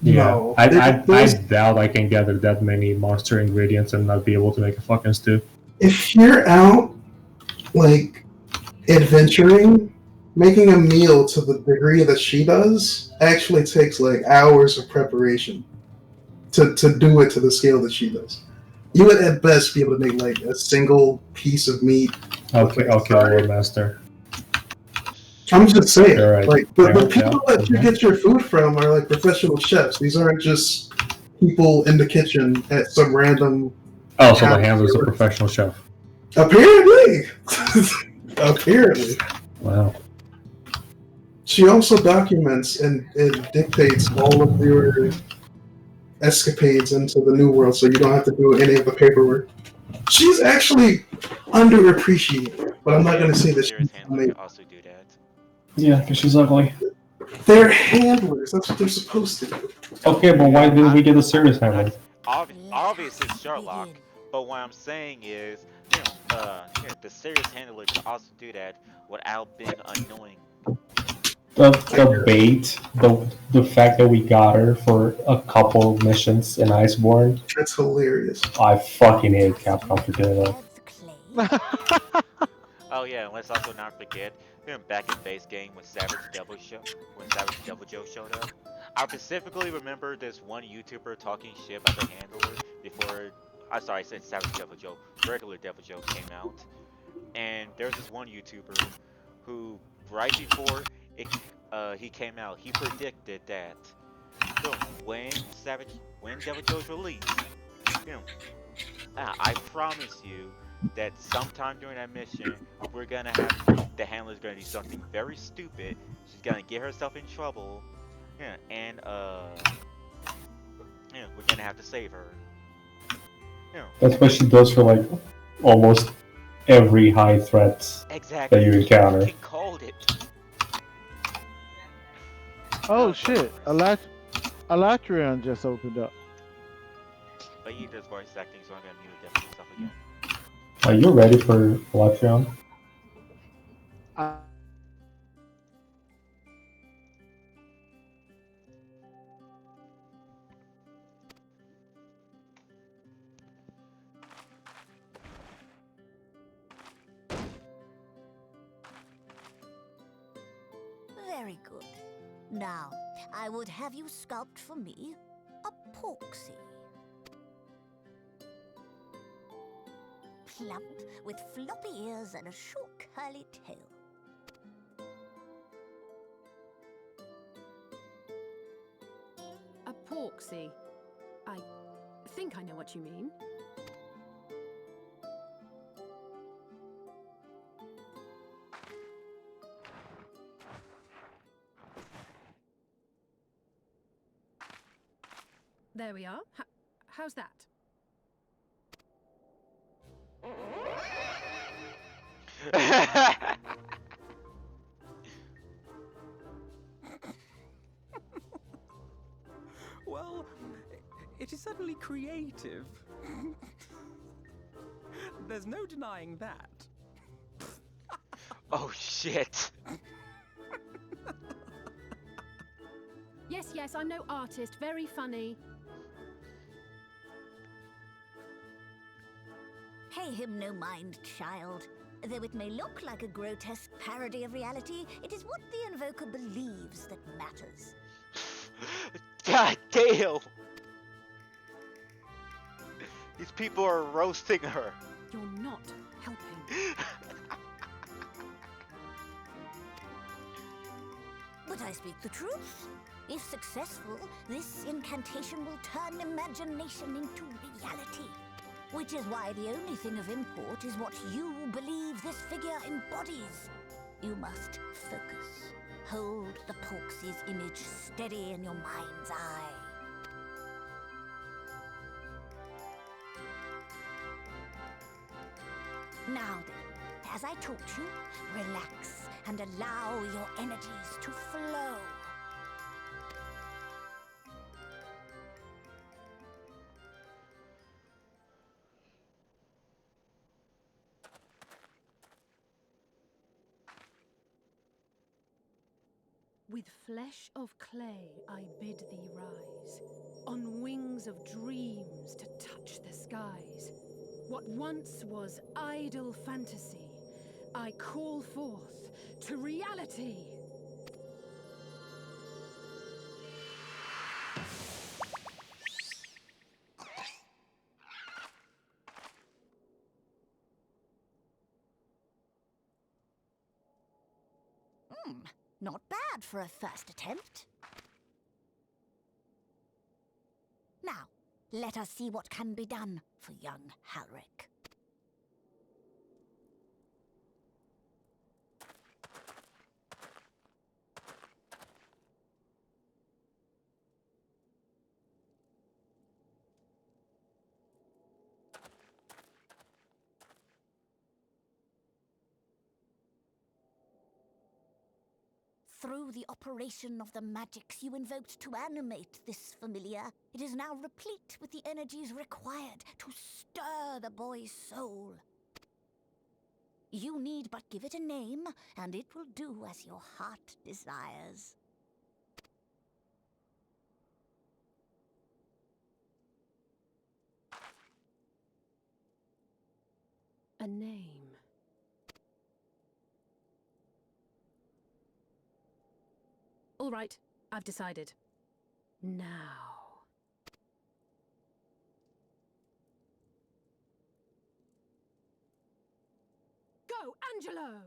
Yeah, no, I doubt I can gather that many monster ingredients and not be able to make a fucking stew. If you're out, like, adventuring, making a meal to the degree that she does actually takes, like, hours of preparation to do it to the scale that she does. You would, at best, be able to make, like, a single piece of meat. Okay, Lord Master. I'm just saying, right. like, the people that you get your food from are, like, professional chefs. These aren't just people in the kitchen at some random... Oh, so the handler's a professional chef. Apparently! Apparently. Wow. She also documents and dictates all of your escapades into the new world, so you don't have to do any of the paperwork. She's actually underappreciated, but I'm not going to say that she's amazing. Also do that. Yeah, because she's ugly. They're handlers. That's what they're supposed to do. Okay, but why didn't we get a serious handler? Obviously, it's Sherlock. But what I'm saying is, the serious handler can also do that without being annoying. The bait, the fact that we got her for a couple missions in Iceborne. That's hilarious. I fucking hate Capcom for doing that. Oh yeah, and let's also not forget, back in base game when Savage Devil Joe showed up. I specifically remember this one YouTuber talking shit about the handler before. I said Savage Devil Joe. Regular Devil Joe came out, and there's this one YouTuber who, right before he came out, he predicted that when Devil Joe's released, I promise you that sometime during that mission, we're gonna have the handler's gonna do something very stupid. She's gonna get herself in trouble, and we're gonna have to save her. That's what she does for like almost every high threat Exactly. that you encounter. He called it. Oh shit! Alatrion just opened up. But he does voice acting, so I'm gonna mute myself again. Are you ready for Electron? I, Very good. Now, I would have you sculpt for me a Porksy. Plump, with floppy ears and a short curly tail. A Porksy. I think I know what you mean. There we are. How's that? Well, it is certainly creative. There's no denying that. Oh shit. Yes, I'm no artist. Very funny. Pay him no mind, child. Though it may look like a grotesque parody of reality, it is what the invoker believes that matters. God damn! These people are roasting her. You're not helping. But I speak the truth. If successful, this incantation will turn imagination into reality. Which is why the only thing of import is what you believe this figure embodies. You must focus. Hold the Porksy's image steady in your mind's eye. Now then, as I taught you, relax and allow your energies to flow. With flesh of clay I bid thee rise, on wings of dreams to touch the skies. What once was idle fantasy, I call forth to reality. Not bad for a first attempt. Now, let us see what can be done for young Halric. Through the operation of the magics you invoked to animate this familiar, it is now replete with the energies required to stir the boy's soul. You need but give it a name, and it will do as your heart desires. A name. All right, I've decided. Now. Go, Angelo!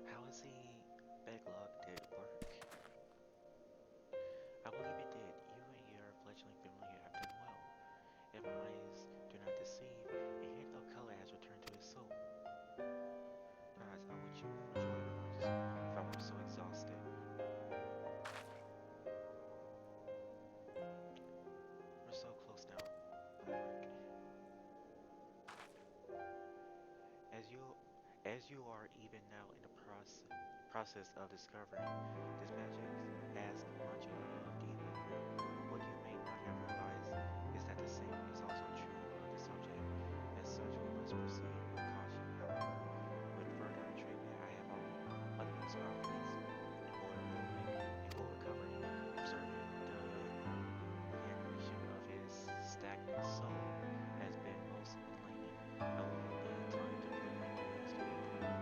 How is the backlog did work? I believe it did. You and your fledgling family have done well. If my eyes do not deceive, a hint of color has returned to his soul. Guys, I would enjoy yours if I weren't so exhausted. We're so close now, Ulrich. As you as you are even now in the process of discovering this magic as much of the movement, what you may not have realized is that the same is also true of the subject. As such, we must proceed with caution. However, with further treatment, I have utmost confidence in boy Ulrich in full recovery. Observing the regeneration of his stagnant soul has been most enlightening. I will need time to put my theories to the proof,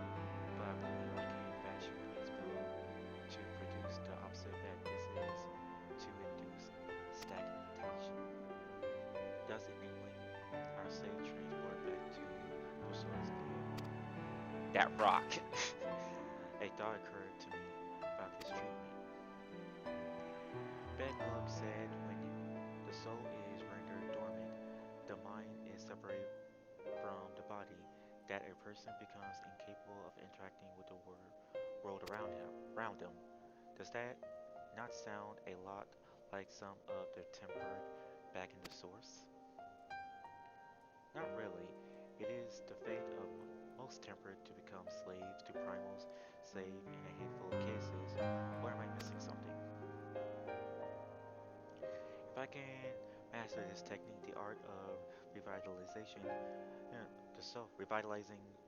but I believe I can fashion a spell to produce the opposite effect. This is to induce stagnation, thus enabling our safe transport back to the source via that rock. A thought occurred to me about this treatment. Beglug said when the soul is rendered dormant, the mind is separated from the body, that a person becomes incapable of interacting with the world around them. Does that not sound a lot like some of the tempered back in the source? Not really. It is the fate of most tempered to become slaves to primals, save in a handful of cases. Or am I missing something? If I can master this technique, the art of revitalization,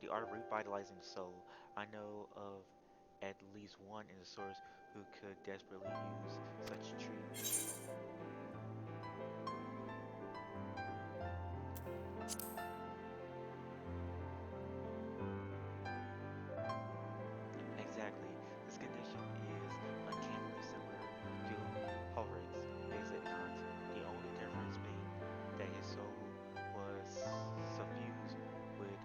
the art of revitalizing the soul, I know of at least one in the source who could desperately use such treatment. Exactly. This condition is uncannily similar to Ulrich's, is it not? The only difference being that his soul was suffused with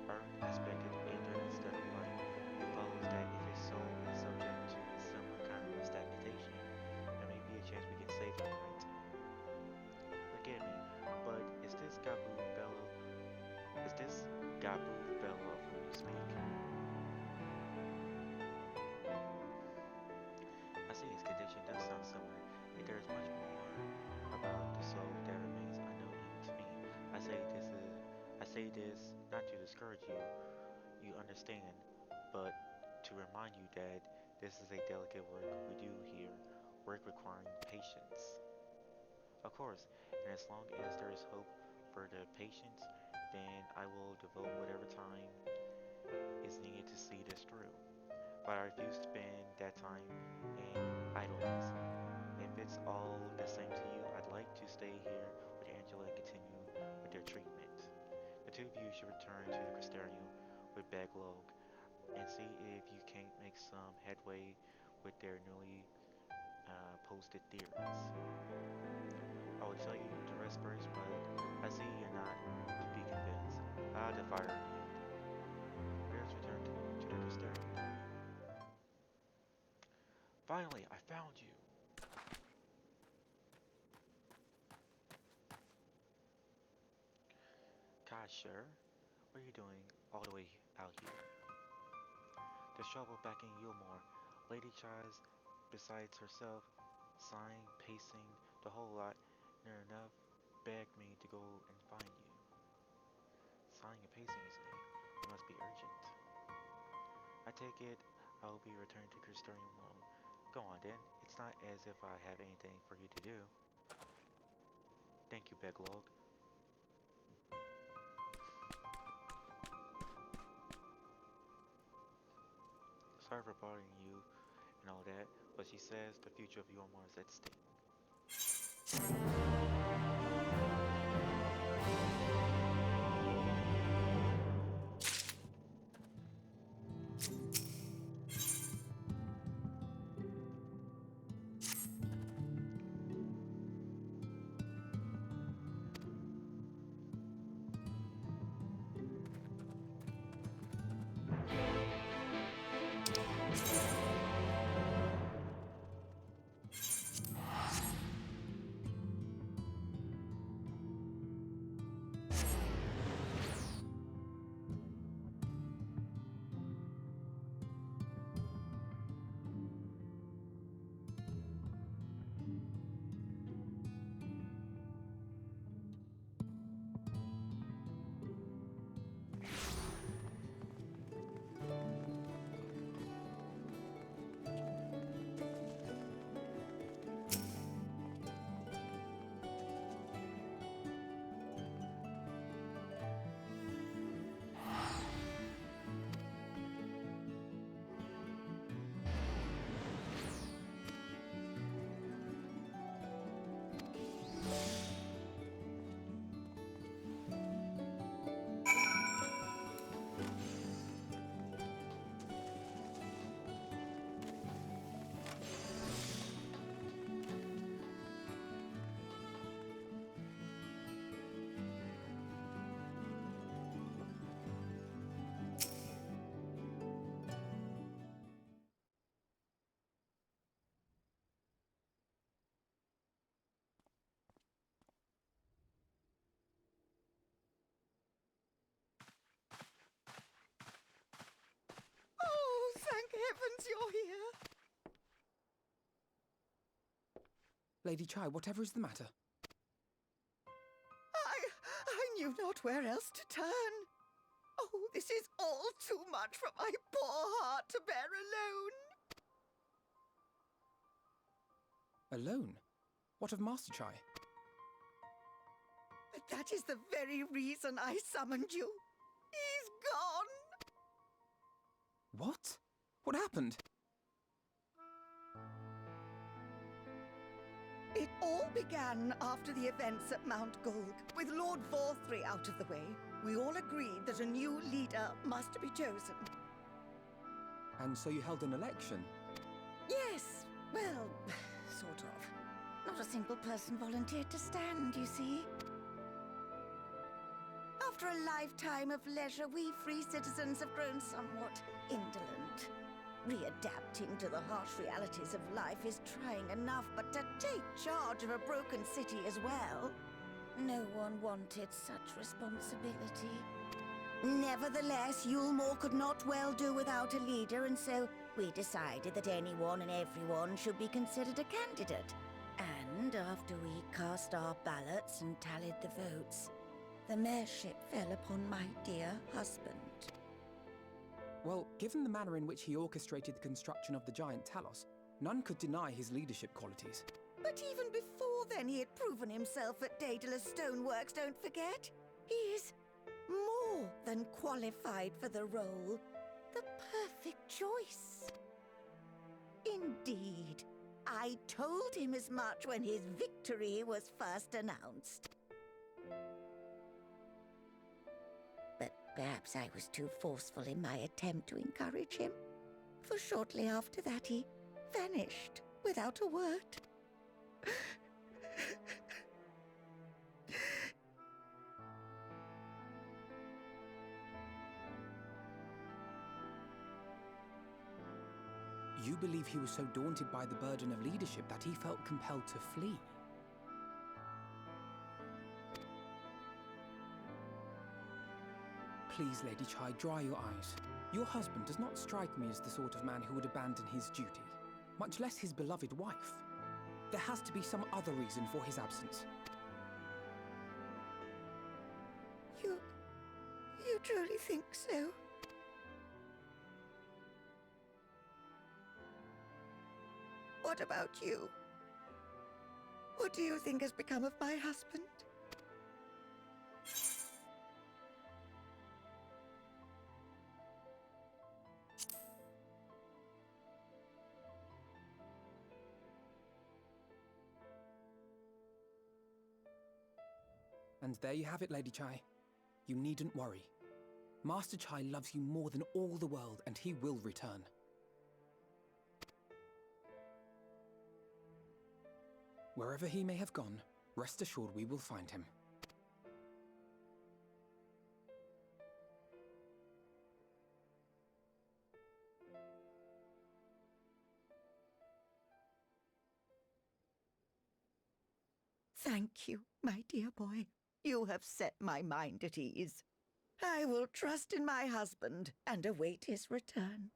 earth aspected aether instead of light. It follows that if his soul is subject to a similar kind of stagnation, there may be a chance we can save him, right? Forgive me, but is this Gabu fellow of whom you speak? I see his condition does sound similar, yet there is much more about the soul that remains unknown even to me. I say this not to discourage you, you understand, but to remind you that this is a delicate work we do here, work requiring patience. Of course, and as long as there is hope for the patients, then I will devote whatever time is needed to see this through. But I refuse to spend that time in idleness. If it's all the same to you, I'd like to stay here with Angela and continue with their treatment. The two of you should return to the Crystarium with Baglog and see if you can't make some headway with their newly posted theories. I will tell you the rest first, but I see you're not to be convinced. Ah, the fire again. Let us return to the Crystarium. Finally, I found you! Gosh, sir, what are you doing all the way out here? There's trouble back in Yulmore. Lady Chaz, besides herself, sighing, pacing, the whole lot, near enough, begged me to go and find you. Sighing and pacing, you say? It must be urgent. I take it I will be returning to Crystarium alone. Go on then, it's not as if I have anything for you to do. Thank you, Beglog. Sorry for bothering you and all that, but she says the future of Yormar is at stake. Oh, thank heavens you're here. Lady Chai, whatever is the matter? I knew not where else to turn. Oh, this is all too much for my poor heart to bear alone. Alone? What of Master Chai? That is the very reason I summoned you. He's gone. What? What happened? It all began after the events at Mount Gulg. With Lord Vorthry out of the way, we all agreed that a new leader must be chosen. And so you held an election? Yes, well, sort of. Not a single person volunteered to stand, you see. After a lifetime of leisure, we free citizens have grown somewhat indolent. Readapting to the harsh realities of life is trying enough, but to take charge of a broken city as well, no one wanted such responsibility. Nevertheless, Yulmore could not well do without a leader, and so we decided that anyone and everyone should be considered a candidate. And after we cast our ballots and tallied the votes, the mayorship fell upon my dear husband. Well, given the manner in which he orchestrated the construction of the giant Talos, none could deny his leadership qualities. But even before then, he had proven himself at Daedalus Stoneworks, don't forget. He is more than qualified for the role. The perfect choice. Indeed. I told him as much when his victory was first announced. But perhaps I was too forceful in my attempt to encourage him. For shortly after that, he vanished without a word. You believe he was so daunted by the burden of leadership that he felt compelled to flee? Please, Lady Chai, dry your eyes. Your husband does not strike me as the sort of man who would abandon his duty, much less his beloved wife. There has to be some other reason for his absence. You truly think so? What about you? What do you think has become of my husband? And there you have it, Lady Chai. You needn't worry. Master Chai loves you more than all the world, and he will return. Wherever he may have gone, rest assured we will find him. Thank you, my dear boy. You have set my mind at ease. I will trust in my husband and await his return.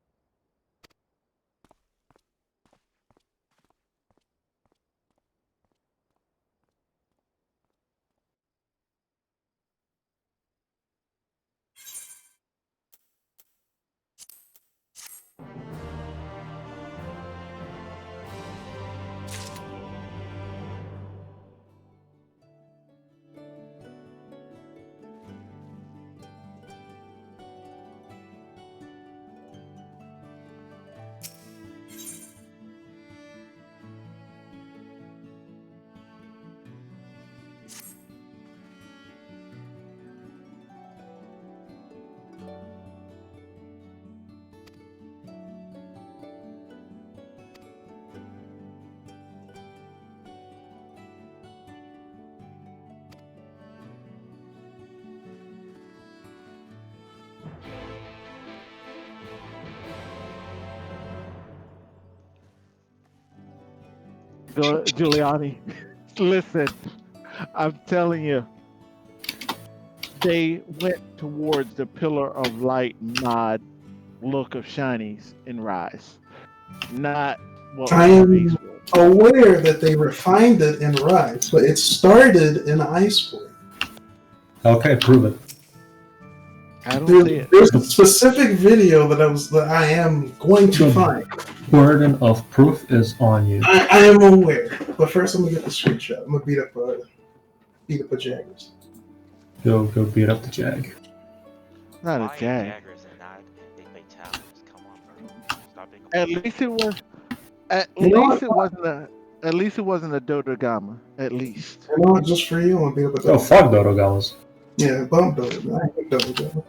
Giuliani, listen, I'm telling you, they went towards the Pillar of Light mod look of shinies in Rise, not what I was am base was. aware that they refined it in Rise, but it started in Iceborne. Okay, prove it. I don't see it. There's a specific video that I am going to find. Burden of proof is on you. I am aware, but first I'm gonna get the screenshot. I'm gonna beat up a Jaggers. Go beat up the Jag. Not a Why Jag. Jaggers and not they play Talons? Come on, bro. Stop being At least it was. At You know least what? it wasn't a. At least it wasn't a Dodogama. At least. You know what? Just for you, I'm gonna beat up a Oh, Dodo. fuck Dodogamas. Yeah, bump Dodo. I hate Dodo.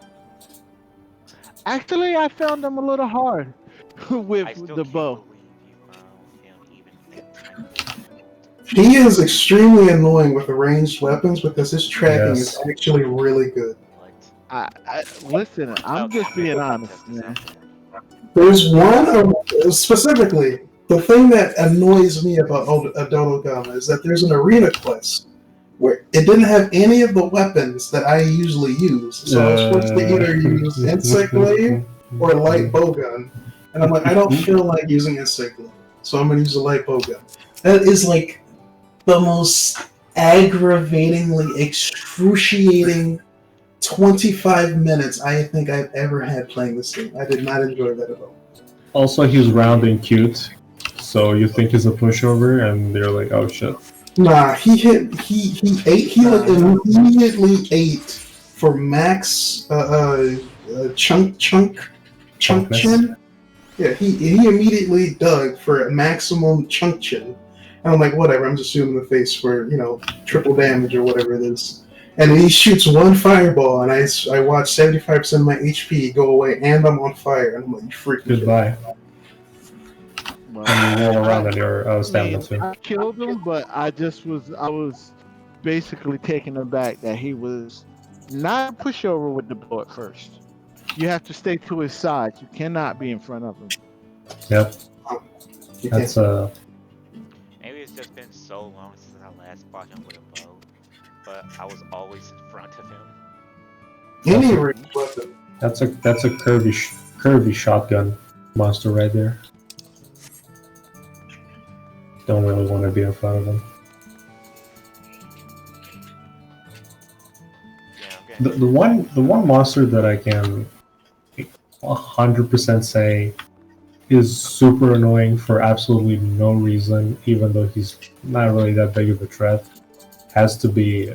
Actually, I found them a little hard I with still the can't bow. believe you found him even think tiny. He is extremely annoying with the ranged weapons because his tracking is actually really good. What? Listen, I'm Okay, just gonna being go honest, test this man. out. There's one specifically. The thing that annoys me about a Dodogama is that there's an arena quest where it didn't have any of the weapons that I usually use. So I was forced to either use Insect Glaive or Light Bowgun. And I'm like, I don't feel like using Insect Glaive, so I'm going to use a Light Bowgun. That is like the most aggravatingly excruciating 25 minutes I think I've ever had playing this game. I did not enjoy that at all. Also, he's round and cute, so you think he's a pushover, and they're like, oh shit. Nah, he like immediately ate for max chunk chin. Yeah, he immediately dug for a maximum chunk chin. And I'm like, whatever, I'm just shooting in the face for, triple damage or whatever it is. And he shoots one fireball, and I watch 75% of my HP go away, and I'm on fire. And I'm like, you freaking Goodbye. Well, And you roll around on your stamina too. I killed him, but I was basically taken aback that he was not a pushover with the bow at first. You have to stay to his side. You cannot be in front of him. Yep. That's Maybe it's just been so long since I last fought him with a bow, but I was always in front of him. Any ranged weapon. That's a curvy shotgun monster right there. Don't really want to be in front of him. Yeah, The one monster that I can 100% say is super annoying for absolutely no reason, even though he's not really that big of a threat, has to be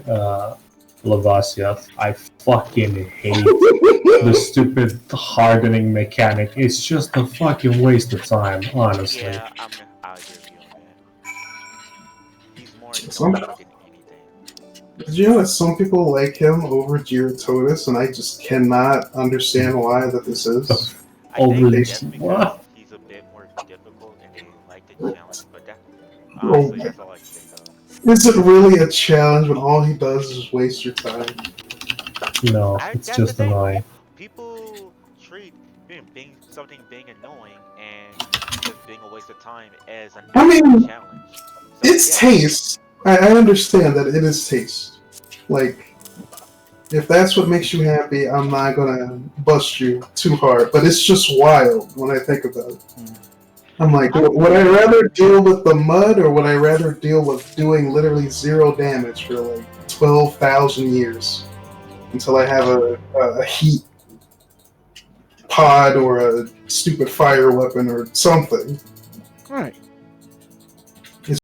Lavasia. I fucking hate the stupid hardening mechanic. It's just a fucking waste of time, honestly. Yeah, I'll give you on that. He's more Some- annoying than anything. Did you know that some people like him over Giratotus, and I just cannot understand why that this is? I think Overly that's because he's a bit more difficult and they like the challenge, but that honestly that's all I can think of. Is it really a challenge when all he does is waste your time? No, it's That's just the thing. annoying. People treat something being annoying and just being a waste of time as an challenge. So, It's taste. I understand that it is taste. Like, If that's what makes you happy, I'm not gonna bust you too hard. But it's just wild when I think about it. I'm like, would I rather deal with the mud, or would I rather deal with doing literally 0 damage for like 12,000 years until I have a heat pod or a stupid fire weapon or something? Right.